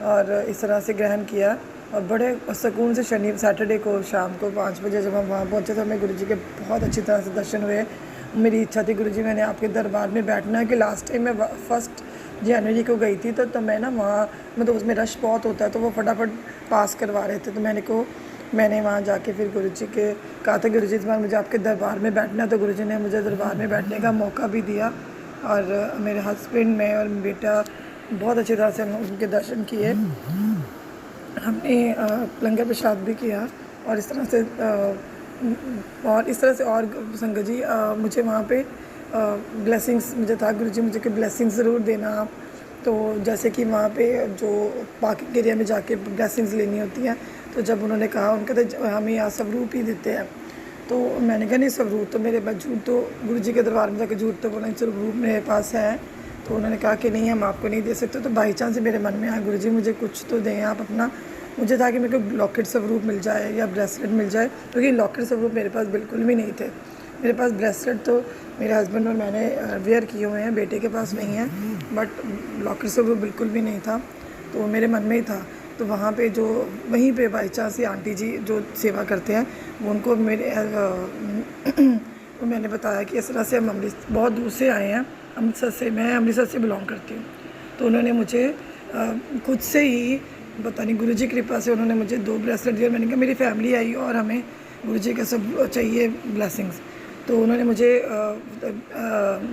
और इस तरह से ग्रहण किया। और बड़े सुकून से सैटरडे को शाम को 5 बजे जब हम वहाँ पहुँचे तो हमें गुरुजी के बहुत अच्छी तरह से दर्शन हुए। मेरी इच्छा थी गुरुजी मैंने आपके दरबार में बैठना है, कि लास्ट टाइम मैं 1 जनवरी को गई थी तो मैं ना वहाँ मतलब उसमें रश बहुत होता है, तो वो फटाफट पास करवा रहे थे। तो मैंने वहाँ जाके फिर गुरुजी के कहा था गुरुजी इस बार मुझे आपके दरबार में बैठना है। तो गुरुजी ने मुझे दरबार में बैठने का मौका भी दिया, और मेरे हस्बैंड, मैं और बेटा बहुत अच्छी तरह से हम उनके दर्शन किए। हमने लंगर प्रसाद भी किया, और इस तरह से और संगत जी मुझे वहाँ पे ब्लेसिंग्स मुझे था गुरुजी मुझे कि ब्लेसिंग्स ज़रूर देना आप। तो जैसे कि वहाँ पे जो पार्किंग एरिया में जाके ब्लेसिंग्स लेनी होती हैं, तो जब उन्होंने कहा उनका तो हमें यहाँ स्वरूप ही देते हैं। तो मैंने कहा नहीं स्वरूप तो मेरे पास झूठ तो गुरुजी के दरबार में जाकर झूठ तो बोला स्वरूप मेरे पास है। तो उन्होंने कहा कि नहीं हम आपको नहीं दे सकते। तो बाई चांस मेरे मन में आया गुरुजी मुझे कुछ तो दें आप अपना। मुझे था कि मेरे को लॉकेट स्वरूप मिल जाए या ब्रेसलेट मिल जाए, क्योंकि लॉकेट स्वरूप मेरे पास बिल्कुल भी नहीं थे। मेरे पास ब्रेसलेट तो मेरे हस्बैंड और मैंने वेयर किए हुए हैं, बेटे के पास नहीं है, बट लॉकेट स्वरूप बिल्कुल भी नहीं था। तो मेरे मन में ही था। तो वहाँ पे जो वहीं पे बाई चांस ही आंटी जी जो सेवा करते हैं वो उनको वो मैंने बताया कि इस तरह से हम बहुत दूर से आए हैं अमृतसर से, मैं अमृतसर से बिलोंग करती हूँ। तो उन्होंने मुझे खुद से ही पता नहीं गुरुजी की कृपा से उन्होंने मुझे 2 ब्रेसलेट दिए। मैंने कहा मेरी फैमिली आई और हमें गुरुजी का सब चाहिए ब्लेसिंग्स। तो उन्होंने मुझे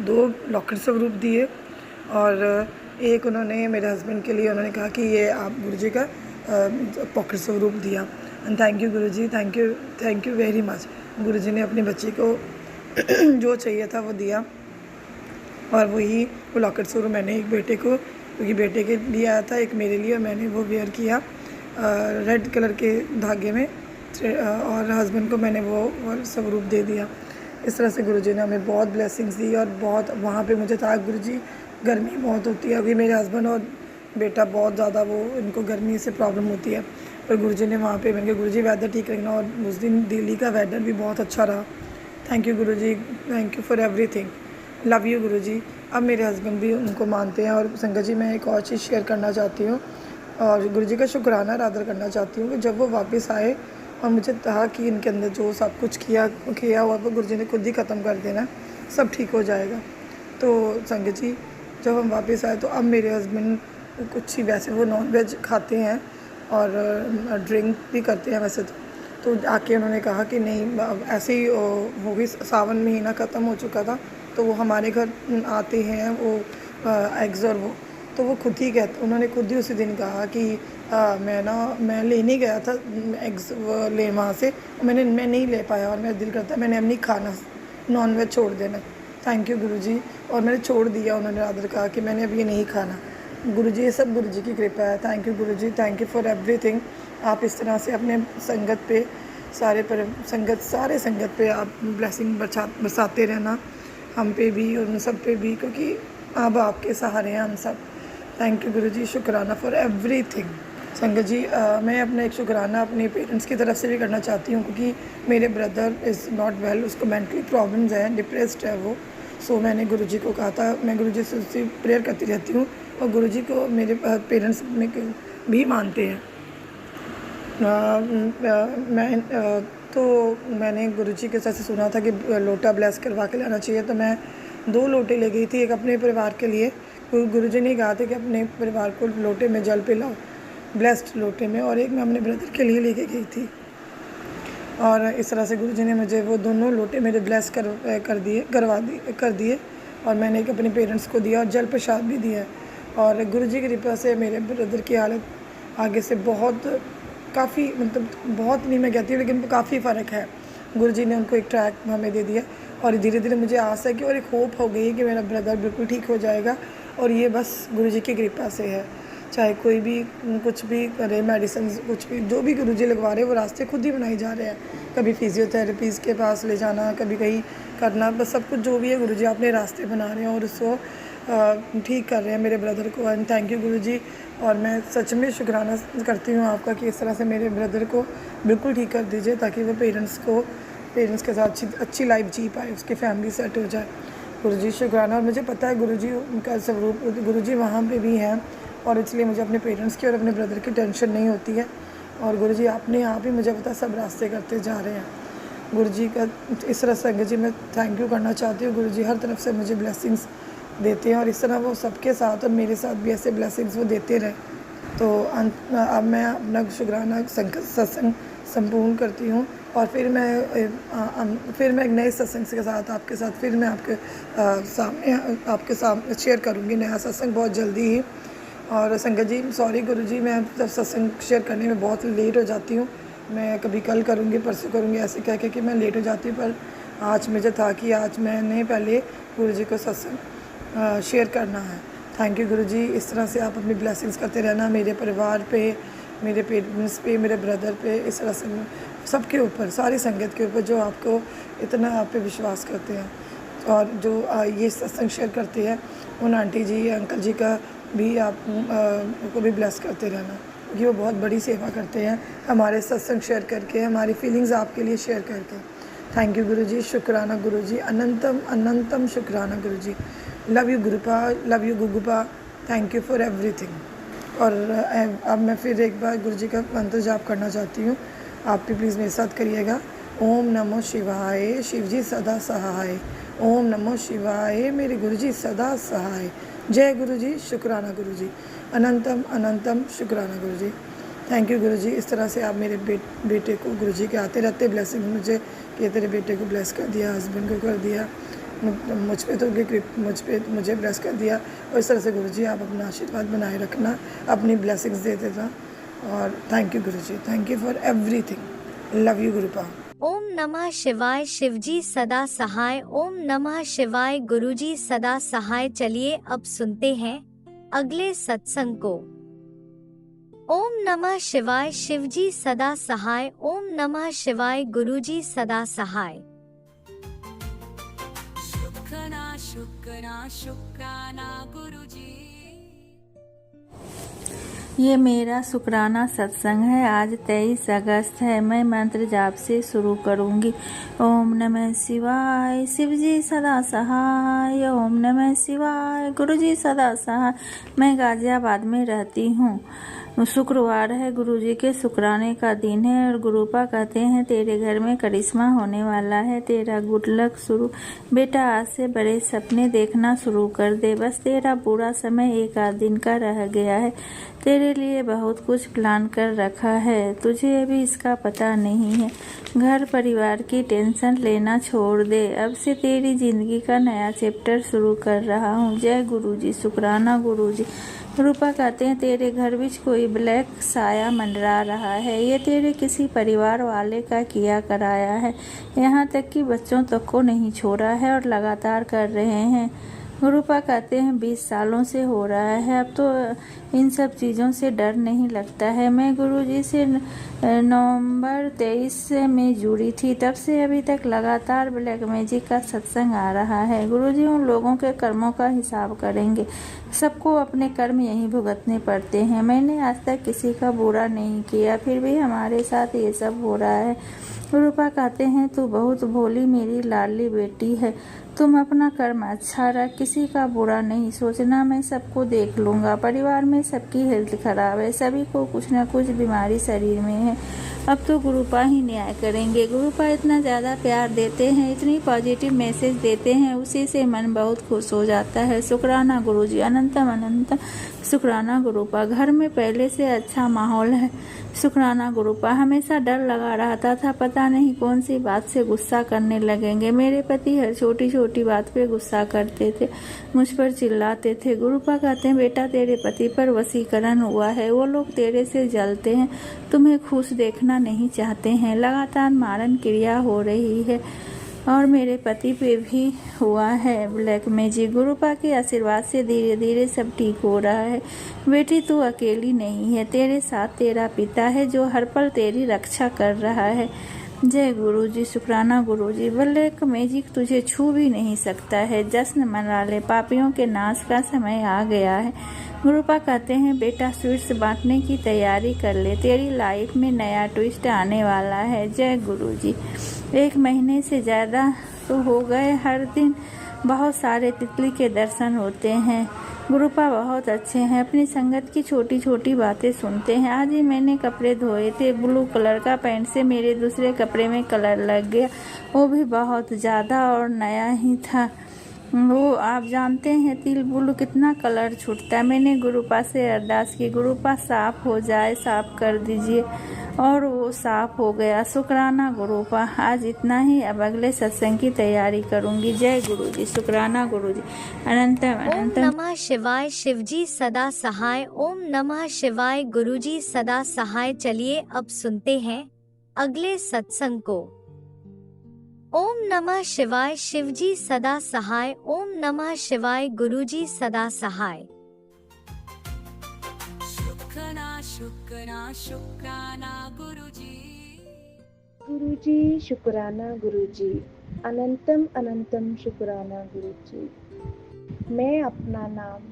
2 लॉकेट स्वरूप दिए, और एक उन्होंने मेरे हस्बैंड के लिए उन्होंने कहा कि ये आप गुरुजी का पॉकेट स्वरूप दिया। And thank you Guruji, thank you very much. Guruji ने अपने बच्चे को जो चाहिए था वो दिया, और वो लॉकेट स्वरूप मैंने एक बेटे को, क्योंकि बेटे के लिए आया था, एक मेरे लिए, और मैंने वो वेयर किया रेड कलर के धागे में, और हस्बैंड को मैंने वो स्वरूप दे दिया। इस तरह से गुरुजी ने हमें बहुत ब्लेसिंग्स दी। और बहुत वहाँ पे मुझे था गुरुजी गर्मी बहुत होती है, क्योंकि मेरे हस्बैंड और बेटा बहुत ज़्यादा वो इनको गर्मी से प्रॉब्लम होती है, पर गुरुजी ने वहाँ पे मैंने कहा गुरुजी वेदर ठीक रखना। और उस दिन दिल्ली का वेदर भी बहुत अच्छा रहा। Thank you Guruji, thank you for everything, love you Guruji. अब मेरे हस्बैंड भी उनको मानते हैं। और संगत जी मैं एक और चीज़ शेयर करना चाहती हूँ, और गुरुजी का शुक्राना अदा करना चाहती हूँ कि जब वो वापस आए और मुझे कहा कि इनके अंदर जो सब कुछ किया हुआ वो गुरुजी ने खुद ही ख़त्म कर देना, सब ठीक हो जाएगा। तो संगत जी जब हम वापस आए तो अब मेरे हस्बैंड कुछ ही वैसे वो नॉन वेज खाते हैं और ड्रिंक भी करते हैं वैसे तो आके उन्होंने कहा कि नहीं ऐसे ही वो भी सावन महीना ख़त्म हो चुका था, तो वो हमारे घर आते हैं वो एग्स और तो वो खुद ही उन्होंने खुद ही उसी दिन कहा कि मैं लेने गया था एग्स ले वहाँ से, मैं नहीं ले पाया और मेरा दिल करता है मैंने अब नहीं खाना, नॉन वेज छोड़ देना। थैंक यू गुरुजी, और मैंने छोड़ दिया। उन्होंने आदर कहा कि मैंने अब ये नहीं खाना। गुरुजी ये सब गुरुजी की कृपा है। Thank you Guruji, thank you for everything. आप इस तरह से अपने संगत पे सारे संगत पे आप ब्लेसिंग बरसाते रहना, हम पे भी और उन सब पे भी, क्योंकि अब आपके सहारे हैं हम सब। थैंक यू गुरुजी, शुक्राना फॉर एवरीथिंग। संगत जी मैं अपना एक शुक्राना अपने पेरेंट्स की तरफ से भी करना चाहती हूँ, क्योंकि मेरे ब्रदर इज़ नॉट वेल, उसको मेंटली प्रॉब्लम्स हैं, डिप्रेस्ड है वो। सो मैंने गुरुजी को कहा था, मैं गुरुजी से प्रेयर करती रहती हूँ और गुरुजी को मेरे पेरेंट्स में भी मानते हैं। तो मैंने गुरुजी के साथ से सुना था कि लोटा ब्लेस करवा के लाना चाहिए, तो मैं 2 लोटे ले गई थी। एक अपने परिवार के लिए, गुरुजी ने कहा था कि अपने परिवार को लोटे में जल पिलाओ, ब्लेस्ड लोटे में, और एक मैं अपने ब्रदर के लिए लेके गई थी। और इस तरह से गुरुजी ने मुझे वो दोनों लोटे मेरे ब्लेस कर दिए और मैंने एक अपने पेरेंट्स को दिया और जल प्रसाद भी दिया। और गुरुजी की कृपा से मेरे ब्रदर की हालत आगे से काफ़ी, मतलब बहुत नहीं मैं कहती हूँ, लेकिन काफ़ी फ़र्क है। गुरुजी ने उनको एक ट्रैक हमें दे दिया और धीरे धीरे मुझे आस है कि और एक होप हो गई कि मेरा ब्रदर बिल्कुल ठीक हो जाएगा। और ये बस गुरुजी की कृपा से है। चाहे कोई भी कुछ भी करे, मेडिसिन कुछ भी जो भी गुरुजी लगवा रहे हैं, वो रास्ते खुद ही बनाए जा रहे हैं। कभी फिजियोथेरेपीज़ के पास ले जाना, कभी कहीं करना, बस सब कुछ जो भी है गुरुजी अपने रास्ते बना रहे हैं और उसको ठीक कर रहे हैं मेरे ब्रदर को। एंड थैंक यू गुरुजी। और मैं सच में शुक्राना करती हूँ आपका कि इस तरह से मेरे ब्रदर को बिल्कुल ठीक कर दीजिए, ताकि वो पेरेंट्स के साथ अच्छी लाइफ जी पाए, उसकी फैमिली सेट हो जाए। गुरुजी शुक्राना। और मुझे पता है गुरुजी उनका स्वरूप, गुरुजी वहाँ पे भी हैं, और इसलिए मुझे अपने पेरेंट्स की और अपने ब्रदर की टेंशन नहीं होती है। और गुरुजी अपने आप ही मुझे पता सब रास्ते करते जा रहे हैं। गुरुजी का इस तरह संगत जी मैं थैंक यू करना चाहती हूँ। गुरुजी हर तरफ से मुझे ब्लेसिंग्स देते हैं और इस तरह वो सबके साथ और मेरे साथ भी ऐसे ब्लेसिंग्स वो देते रहे। तो अब मैं अपना शुक्राना सत्संग संपूर्ण करती हूँ और फिर मैं एक नए सत्संग के साथ आपके साथ फिर मैं आपके सामने शेयर करूँगी नया सत्संग बहुत जल्दी ही। और संगत जी सॉरी गुरुजी, मैं जब सत्संग शेयर करने में बहुत लेट हो जाती हूँ। मैं कभी कल करूँगी, परसों करूँगी, ऐसे कह के कि मैं लेट हो जाती हूँ। पर आज मुझे था कि आज मैंने पहले गुरुजी को सत्संग शेयर करना है। थैंक यू गुरुजी। इस तरह से आप अपनी ब्लेसिंग्स करते रहना मेरे परिवार पे, मेरे पेरेंट्स पे, मेरे ब्रदर पे, इस तरह से सबके ऊपर, सारी संगत के ऊपर जो आपको इतना आप पे विश्वास करते हैं और जो ये सत्संग शेयर करते हैं, उन आंटी जी अंकल जी का भी आप को भी ब्लेस करते रहना, क्योंकि वो बहुत बड़ी सेवा करते हैं हमारे सत्संग शेयर करके, हमारी फीलिंग्स आपके लिए शेयर करके। Thank you Guruji. शुक्राना गुरुजी, अनंतम अनंतम शुक्राना Guruji. Love you Gurupa, love you गुगुपा, थैंक यू फॉर एवरीथिंग। और अब मैं फिर एक बार गुरुजी का मंत्र जाप करना चाहती हूँ, आप भी प्लीज़ मेरे साथ करिएगा। ओम नमो शिवाय, शिवजी सदा सहाय। ओम नमो शिवाय, मेरे गुरुजी सदा सहाय। जय गुरुजी। शुक्राना गुरुजी, अनंतम अनंतम शुक्राना गुरुजी। थैंक यू गुरुजी। इस तरह से आप मेरे बेटे को, गुरुजी के आते रहते ब्लेसिंग मुझे कि तेरे बेटे को ब्लेस कर दिया, हस्बैंड को कर दिया, मुझ पे तो मुझे ब्लेस कर दिया। और इस तरह से गुरुजी आप अपना आशीर्वाद बनाए रखना, अपनी ब्लेसिंग्स दे देना। और thank you Guruji, thank you for everything. Love you Gurupa. ओम नमः शिवाय, शिवजी सदा सहाय। ओम नमः शिवाय, गुरुजी सदा सहाय। चलिए अब सुनते हैं अगले सत्संग को। ओम नमः शिवाय, शिवजी सदा सहाय। ओम नमः शिवाय, गुरुजी सदा सहाय। शुक्राना गुरुजी। ये मेरा शुक्राना सत्संग है। आज 23 अगस्त है। मैं मंत्र जाप से शुरू करूंगी। ओम नमः शिवाय, शिवजी सदा सहाय। ओम नमः शिवाय, गुरुजी सदा सहाय। मैं गाजियाबाद में रहती हूँ। शुक्रवार है, गुरुजी के शुक्राने का दिन है और गुरुपा कहते हैं तेरे घर में करिश्मा होने वाला है, तेरा गुड लक शुरू। बेटा आज से बड़े सपने देखना शुरू कर दे। बस तेरा पूरा समय एक आध दिन का रह गया है। तेरे लिए बहुत कुछ प्लान कर रखा है, तुझे अभी इसका पता नहीं है। घर परिवार की टेंशन लेना छोड़ दे। अब से तेरी जिंदगी का नया चैप्टर शुरू कर रहा हूँ। जय गुरुजी। शुक्राना गुरुजी। रूपा कहते हैं तेरे घर बीच कोई ब्लैक साया मंडरा रहा है। ये तेरे किसी परिवार वाले का किया कराया है। यहाँ तक कि बच्चों तक को नहीं छोड़ा है और लगातार कर रहे हैं। रूपा कहते हैं 20 सालों से हो रहा है। अब तो इन सब चीज़ों से डर नहीं लगता है। मैं गुरुजी से नवंबर 23 में जुड़ी थी, तब से अभी तक लगातार ब्लैक मैजिक का सत्संग आ रहा है। गुरुजी उन लोगों के कर्मों का हिसाब करेंगे। सबको अपने कर्म यहीं भुगतने पड़ते हैं। मैंने आज तक किसी का बुरा नहीं किया, फिर भी हमारे साथ ये सब हो रहा है। रूपा कहते हैं तू बहुत भोली मेरी लाडली बेटी है। तुम अपना कर्म अच्छा रख, किसी का बुरा नहीं सोचना, मैं सबको देख लूँगा। परिवार में सबकी हेल्थ खराब है, सभी को कुछ न कुछ बीमारी शरीर में है। अब तो गुरुपा ही न्याय करेंगे। गुरुपा इतना ज़्यादा प्यार देते हैं, इतनी पॉजिटिव मैसेज देते हैं, उसी से मन बहुत खुश हो जाता है। शुक्राना गुरुजी, अनंतम अनंतम शुक्राना गुरुपा। घर में पहले से अच्छा माहौल है। शुक्राना गुरुपा। हमेशा डर लगा रहता था, पता नहीं कौन सी बात से गुस्सा करने लगेंगे। मेरे पति हर छोटी छोटी बात पे गुस्सा करते थे, मुझ पर चिल्लाते थे। गुरुपा कहते हैं बेटा तेरे पति पर वशीकरण हुआ है, वो लोग तेरे से जलते हैं, तुम्हें खुश देखना नहीं चाहते हैं। लगातार मारण क्रिया हो रही है और मेरे पति पे भी हुआ है ब्लैक मैजिक। गुरुपा के आशीर्वाद से धीरे धीरे सब ठीक हो रहा है। बेटी तू अकेली नहीं है, तेरे साथ तेरा पिता है जो हर पल तेरी रक्षा कर रहा है। जय गुरुजी, शुक्राना गुरुजी। ब्लैक मैजिक तुझे छू भी नहीं सकता है। जश्न मना ले, पापियों के नाश का समय आ गया है। गुरुपा कहते हैं बेटा स्वीट्स बांटने की तैयारी कर ले, तेरी लाइफ में नया ट्विस्ट आने वाला है। जय गुरुजी। 1 महीने से ज़्यादा तो हो गए, हर दिन बहुत सारे तितली के दर्शन होते हैं। गुरुपा बहुत अच्छे हैं, अपनी संगत की छोटी छोटी बातें सुनते हैं। आज ही मैंने कपड़े धोए थे, ब्लू कलर का पैंट से मेरे दूसरे कपड़े में कलर लग गया, वो भी बहुत ज़्यादा और नया ही था। वो आप जानते हैं तिल बुल कितना कलर छूटता है। मैंने गुरुपा से अरदास की, गुरुपा साफ हो जाए, साफ कर दीजिए, और वो साफ हो गया। शुक्राना गुरुपा। आज इतना ही, अब अगले सत्संग की तैयारी करूंगी। जय गुरुजी, शुक्राना गुरुजी, अनंतम ओम अनंतम। नमः शिवाय। शिवजी सदा सहाय। ओम नमः शिवाय। गुरुजी सदा सहाय। चलिए अब सुनते हैं अगले सत्संग को। ओम नमः शिवाय। शिवजी सदा सहाय। ओम नमः शिवाय। गुरुजी सदा सहाय। शुक्राना शुक्राना शुक्राना गुरुजी। गुरुजी शुक्राना गुरुजी, अनंतम अनंतम शुक्राना गुरुजी। मैं अपना नाम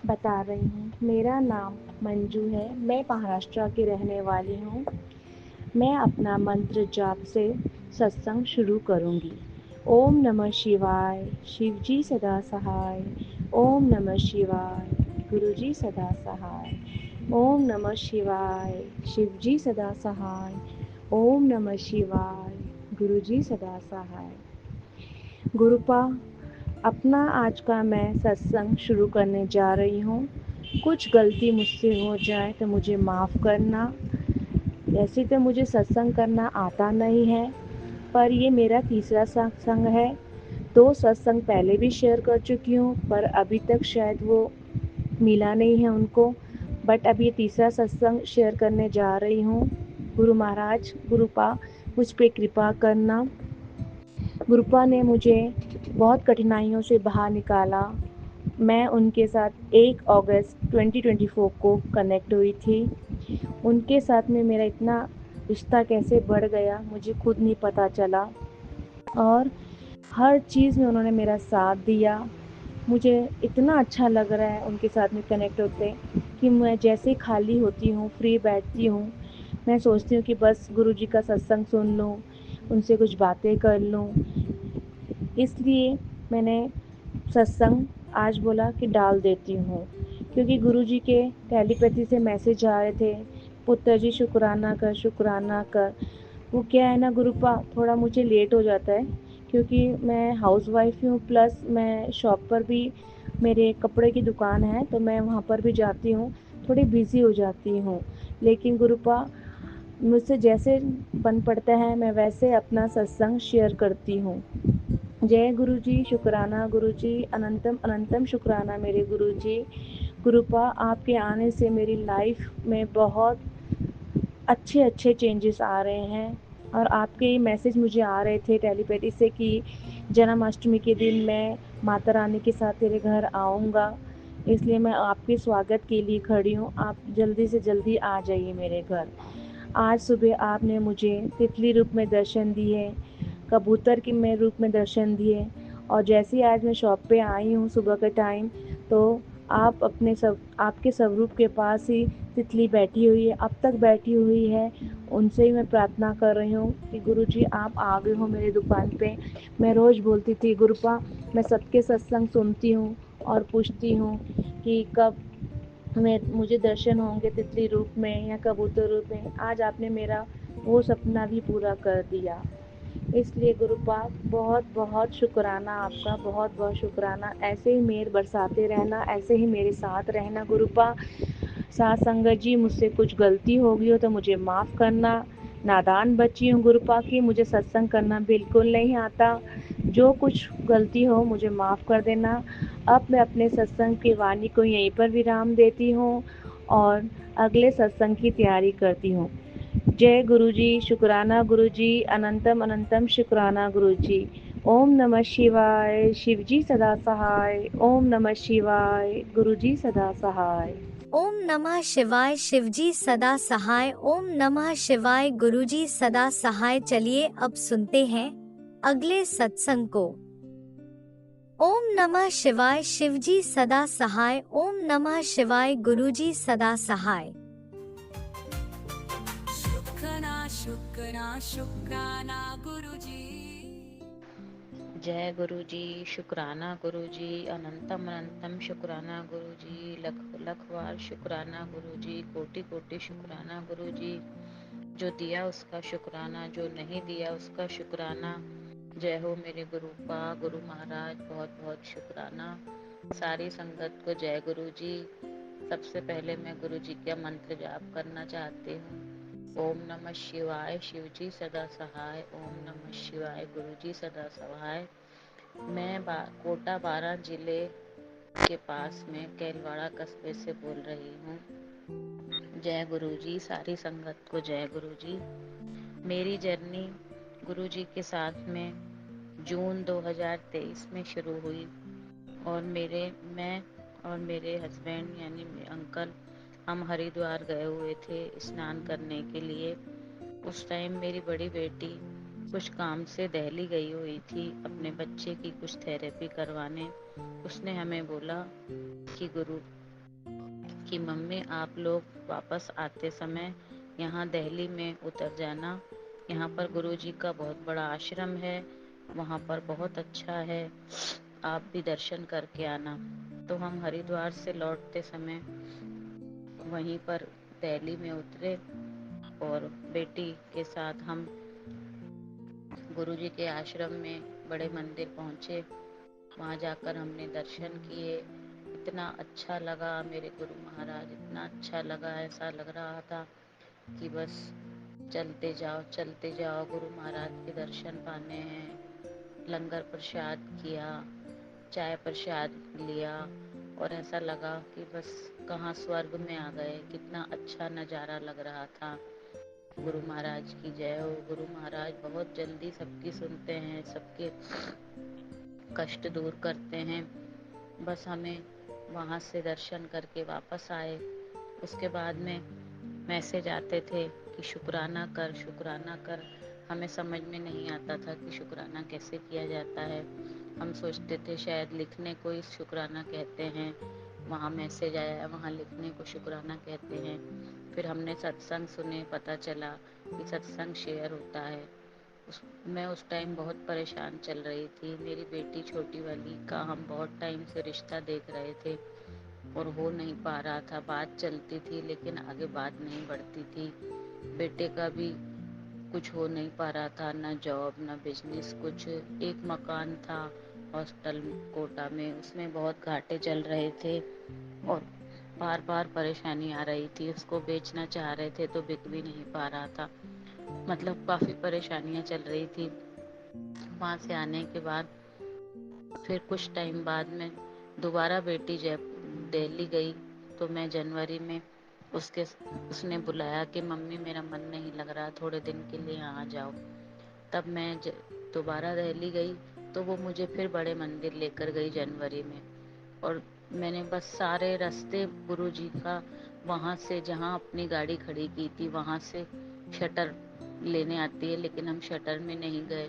बता रही हूँ। मेरा नाम मंजू है, मैं महाराष्ट्र की रहने वाली हूँ। मैं अपना मंत्र जाप से सत्संग शुरू करूँगी। ओम नमः शिवाय, शिवजी सदा सहाय। ओम नमः शिवाय, गुरुजी सदा सहाय। ओम नमः शिवाय, शिवजी सदा सहाय। ओम नमः शिवाय, गुरुजी सदा सहाय। गुरुपा, अपना आज का मैं सत्संग शुरू करने जा रही हूँ। कुछ गलती मुझसे हो जाए तो मुझे माफ़ करना। वैसे तो मुझे सत्संग करना आता नहीं है, पर ये मेरा तीसरा सत्संग है। 2 सत्संग पहले भी शेयर कर चुकी हूँ, पर अभी तक शायद वो मिला नहीं है उनको। बट अब ये तीसरा सत्संग शेयर करने जा रही हूँ। गुरु महाराज, गुरुपा मुझ पे कृपा करना। गुरुपा ने मुझे बहुत कठिनाइयों से बाहर निकाला। मैं उनके साथ 1 अगस्त 2024 को कनेक्ट हुई थी। उनके साथ में मेरा इतना रिश्ता कैसे बढ़ गया मुझे खुद नहीं पता चला, और हर चीज़ में उन्होंने मेरा साथ दिया। मुझे इतना अच्छा लग रहा है उनके साथ में कनेक्ट होते कि मैं जैसे खाली होती हूँ, फ्री बैठती हूँ, मैं सोचती हूँ कि बस गुरुजी का सत्संग सुन लूँ, उनसे कुछ बातें कर लूँ। इसलिए मैंने सत्संग आज बोला कि डाल देती हूँ, क्योंकि गुरुजी के टेलीपैथी से मैसेज आ रहे थे, पुत्र जी शुक्राना कर, शुक्राना कर। वो क्या है ना गुरुपा, थोड़ा मुझे लेट हो जाता है क्योंकि मैं हाउसवाइफ हूँ, प्लस मैं शॉप पर भी, मेरे कपड़े की दुकान है तो मैं वहाँ पर भी जाती हूँ, थोड़ी बिज़ी हो जाती हूँ। लेकिन गुरुपा, मुझसे जैसे बन पड़ता है मैं वैसे अपना सत्संग शेयर करती हूँ। जय गुरुजी, शुक्राना गुरुजी, अनंतम अनंतम शुक्राना मेरे गुरुजी। गुरुपा, आपके आने से मेरी लाइफ में बहुत अच्छे अच्छे चेंजेस आ रहे हैं, और आपके ये मैसेज मुझे आ रहे थे टेलीपैथी से कि जन्माष्टमी के दिन मैं माता रानी के साथ तेरे घर आऊँगा, इसलिए मैं आपके स्वागत के लिए खड़ी हूँ। आप जल्दी से जल्दी आ जाइए मेरे घर। आज सुबह आपने मुझे तितली रूप में दर्शन दिए, कबूतर के में रूप में दर्शन दिए, और जैसे ही आज मैं शॉप पे आई हूँ सुबह के टाइम, तो आपके स्वरूप के पास ही तितली बैठी हुई है, अब तक बैठी हुई है। उनसे ही मैं प्रार्थना कर रही हूँ कि गुरुजी आप आ गए हो मेरी दुकान पे। मैं रोज़ बोलती थी गुरुपा मैं सबके सत्संग सुनती हूँ और पूछती हूँ कि कब मुझे दर्शन होंगे तितली रूप में या कबूतर रूप में। आज आपने मेरा वो सपना भी पूरा कर दिया। इसलिए गुरुपा बहुत बहुत शुक्राना आपका, बहुत बहुत शुक्राना। ऐसे ही मेहर बरसाते रहना, ऐसे ही मेरे साथ रहना गुरुपा। साथ संगत जी, मुझसे कुछ गलती हो गई हो तो मुझे माफ़ करना। नादान बच्ची हूँ गुरुपा की, मुझे सत्संग करना बिल्कुल नहीं आता। जो कुछ गलती हो मुझे माफ़ कर देना। अब मैं अपने सत्संग की वाणी को यहीं पर विराम देती हूँ और अगले सत्संग की तैयारी करती हूँ। जय गुरुजी, शुक्राना गुरुजी, अनंतम अनंतम शुक्राना गुरुजी। ओम नमः शिवाय, शिवजी सदा सहाय। ओम नमः शिवाय, गुरुजी सदा सहाय। ओम नमः शिवाय, शिवजी सदा सहाय। ओम नमः शिवाय, गुरुजी सदा सहाय। चलिए अब सुनते हैं अगले सत्संग को। ओम नमः शिवाय, शिवजी सदा सहाय। ओम नमः शिवाय, गुरुजी सदा सहाय। शुक्राना गुरुजी। जय गुरु जी, शुक्राना गुरु जी, अनंतम अनंतम शुक्राना गुरु जी, लख लख बार शुक्राना गुरु जी, कोटि कोटि शुक्राना गुरु जी। जो दिया उसका शुक्राना, जो नहीं दिया उसका शुक्राना। जय हो मेरे गुरुपा गुरु महाराज, बहुत बहुत शुक्राना। सारी संगत को जय गुरु जी। सबसे पहले मैं गुरु जी का मंत्र जाप करना चाहती हूँ। ओम नमः शिवाय, शिवजी सदा सहाय। ओम नमः शिवाय, गुरुजी सदा सहाय। मैं कोटा 12 जिले के पास में कैलवाड़ा कस्बे से बोल रही हूँ। जय गुरुजी, सारी संगत को जय गुरुजी। मेरी जर्नी गुरुजी के साथ में जून 2023 में शुरू हुई और मैं और मेरे हस्बैंड यानी मेरे अंकल हम हरिद्वार गए हुए थे स्नान करने के लिए। उस टाइम मेरी बड़ी बेटी कुछ काम से दिल्ली गई हुई थी अपने बच्चे की कुछ थेरेपी करवाने। उसने हमें बोला कि मम्मी आप लोग वापस आते समय यहाँ दिल्ली में उतर जाना। यहाँ पर गुरुजी का बहुत बड़ा आश्रम है, वहाँ पर बहुत अच्छा है, आप भी दर्शन करके आना। तो हम हरिद्वार से लौटते समय वहीं पर दिल्ली में उतरे और बेटी के साथ हम गुरुजी के आश्रम में बड़े मंदिर पहुँचे। वहाँ जाकर हमने दर्शन किए। इतना अच्छा लगा मेरे गुरु महाराज, इतना अच्छा लगा, ऐसा लग रहा था कि बस चलते जाओ गुरु महाराज के दर्शन पाने हैं। लंगर प्रसाद किया, चाय प्रसाद लिया और ऐसा लगा कि बस कहाँ स्वर्ग में आ गए। कितना अच्छा नज़ारा लग रहा था। गुरु महाराज की जय हो। गुरु महाराज बहुत जल्दी सबकी सुनते हैं, सबके कष्ट दूर करते हैं। बस हमें वहाँ से दर्शन करके वापस आए। उसके बाद में मैसेज आते थे कि शुक्राना कर। हमें समझ में नहीं आता था कि शुक्राना कैसे किया जाता है। हम सोचते थे शायद लिखने को ही शुक्राना कहते हैं। वहाँ मैसेज आया, वहाँ लिखने को शुक्राना कहते हैं। फिर हमने सत्संग सुने, पता चला कि सत्संग शेयर होता है। मैं उस टाइम बहुत परेशान चल रही थी। मेरी बेटी छोटी वाली का हम बहुत टाइम से रिश्ता देख रहे थे और हो नहीं पा रहा था। बात चलती थी लेकिन आगे बात नहीं बढ़ती थी। बेटे का भी कुछ हो नहीं पा रहा था, ना जॉब ना बिजनेस कुछ। एक मकान था हॉस्टल कोटा में, उसमें बहुत घाटे चल रहे थे और बार बार परेशानी आ रही थी। उसको बेचना चाह रहे थे तो बिक भी नहीं पा रहा था। मतलब काफ़ी परेशानियां चल रही थी। वहाँ से आने के बाद फिर कुछ टाइम बाद में दोबारा बेटी जब दिल्ली गई तो मैं जनवरी में उसने बुलाया कि मम्मी मेरा मन नहीं लग रहा, थोड़े दिन के लिए यहाँ आ जाओ। तब मैं दोबारा दिल्ली गई तो वो मुझे फिर बड़े मंदिर लेकर गई जनवरी में। और मैंने बस सारे रास्ते गुरुजी का, वहाँ से जहाँ अपनी गाड़ी खड़ी की थी वहाँ से शटर लेने आती है लेकिन हम शटर में नहीं गए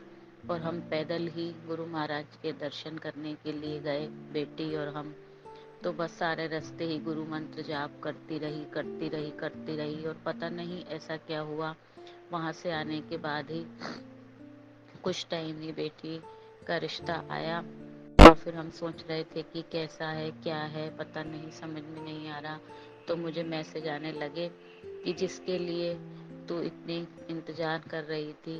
और हम पैदल ही गुरु महाराज के दर्शन करने के लिए गए, बेटी और हम। तो बस सारे रास्ते ही गुरु मंत्र जाप करती रही और पता नहीं ऐसा क्या हुआ, वहाँ से आने के बाद ही कुछ टाइम ही बेटी का रिश्ता आया। और फिर हम सोच रहे थे कि कैसा है क्या है, पता नहीं, समझ में नहीं आ रहा। तो मुझे मैसेज आने लगे कि जिसके लिए तू इतनी इंतजार कर रही थी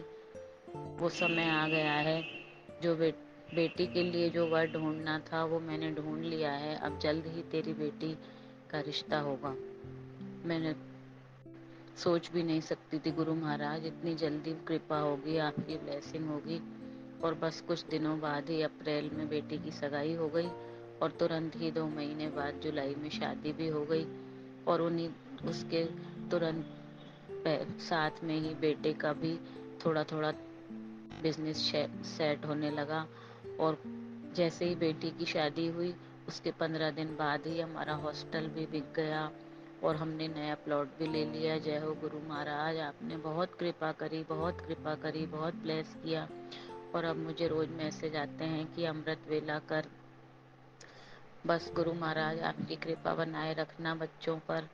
वो समय आ गया है। जो बेटी के लिए जो वर ढूंढना था वो मैंने ढूंढ लिया है। अब जल्द ही तेरी बेटी का रिश्ता होगा। मैंने सोच भी नहीं सकती थी गुरु महाराज, इतनी जल्दी कृपा होगी, आपकी ब्लेसिंग होगी। और बस कुछ दिनों बाद ही अप्रैल में बेटी की सगाई हो गई और तुरंत ही 2 महीने बाद जुलाई में शादी भी हो गई। और उन्हीं उसके तुरंत साथ में ही बेटे का भी थोड़ा थोड़ा बिजनेस सेट होने लगा। और जैसे ही बेटी की शादी हुई उसके 15 दिन बाद ही हमारा हॉस्टल भी बिक गया और हमने नया प्लॉट भी ले लिया। जय हो गुरु महाराज, आपने बहुत कृपा करी, बहुत ब्लेस किया। और अब मुझे रोज मैसेज आते हैं कि अमृत वेला कर। बस गुरु महाराज आपकी कृपा बनाए रखना, बच्चों पर,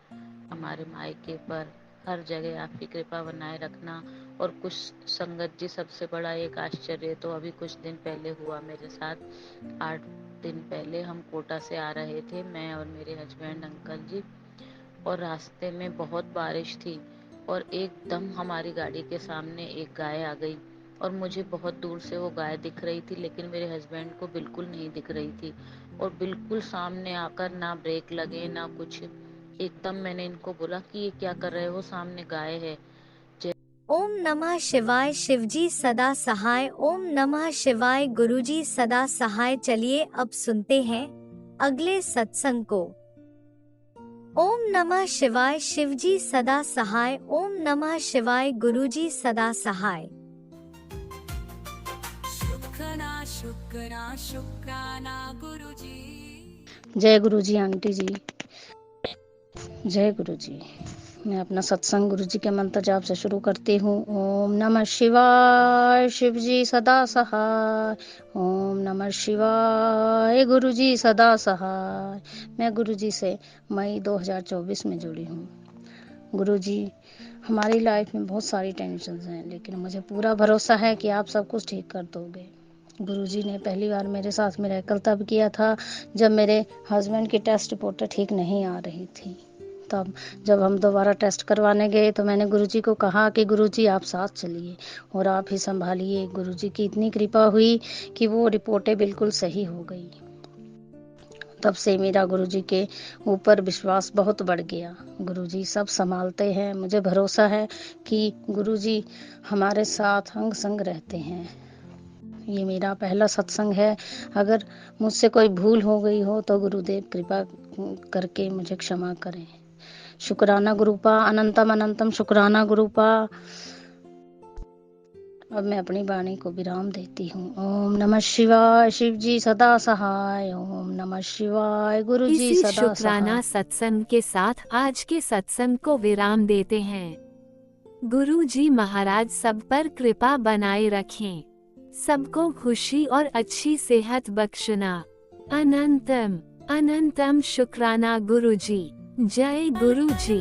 हमारे मायके पर, हर जगह आपकी कृपा बनाए रखना। और कुछ संगत जी, सबसे बड़ा एक आश्चर्य तो अभी कुछ दिन पहले हुआ मेरे साथ। 8 दिन पहले हम कोटा से आ रहे थे, मैं और मेरे हस्बैंड अंकल जी, और रास्ते में बहुत बारिश थी और एकदम हमारी गाड़ी के सामने एक गाय आ गई। और मुझे बहुत दूर से वो गाय दिख रही थी लेकिन मेरे हस्बैंड को बिल्कुल नहीं दिख रही थी। और बिल्कुल सामने आकर ना ब्रेक लगे ना कुछ, एकदम मैंने इनको बोला कि ये क्या कर रहे हो, सामने गाय है। ओम नमः शिवाय। शिवजी सदा सहाय। ओम नमः शिवाय। गुरुजी सदा सहाय। चलिए अब सुनते हैं अगले सत्संग को। ओम नमः शिवाय। शिवजी सदा सहाय। ओम नमः शिवाय। गुरुजी सदा सहाय। शुक्राना गुरुजी। जय गुरुजी आंटी जी, जय गुरुजी। मैं अपना सत्संग गुरुजी के मंत्र जाप से शुरू करती हूँ। ओम नमः शिवाय। शिवजी सदा सहाय। ओम नमः शिवाय। गुरुजी सदा सहाय। मैं गुरुजी से मई 2024 में जुड़ी हूँ। गुरुजी, हमारी लाइफ में बहुत सारी टेंशन्स हैं लेकिन मुझे पूरा भरोसा है कि आप सब कुछ ठीक कर दोगे। गुरुजी ने पहली बार मेरे साथ मिरेकल तब किया था जब मेरे हस्बैंड की टेस्ट रिपोर्ट ठीक नहीं आ रही थी। तब जब हम दोबारा टेस्ट करवाने गए तो मैंने गुरुजी को कहा कि गुरुजी आप साथ चलिए और आप ही संभालिए। गुरुजी की इतनी कृपा हुई कि वो रिपोर्टें बिल्कुल सही हो गई। तब से मेरा गुरुजी के ऊपर विश्वास बहुत बढ़ गया। गुरुजी सब संभालते हैं। मुझे भरोसा है कि गुरुजी हमारे साथ अंग संग रहते हैं। ये मेरा पहला सत्संग है। अगर मुझसे कोई भूल हो गई हो तो गुरुदेव कृपा करके मुझे क्षमा करें। शुक्राना गुरुपा, अनंतम अनंतम शुक्राना गुरुपा। अब मैं अपनी वाणी को विराम देती हूँ। ओम नमः शिवाय। शिवजी सदा सहाय। ओम नमः शिवाय। गुरुजी इसी सदा शुक्राना सहाय। सत्संग के साथ आज के सत्संग को विराम देते हैं। गुरु जी महाराज सब पर कृपा बनाए रखें, सबको खुशी और अच्छी सेहत बख्शना। अनंतम अनंतम शुक्राना गुरु जी। जय गुरु जी।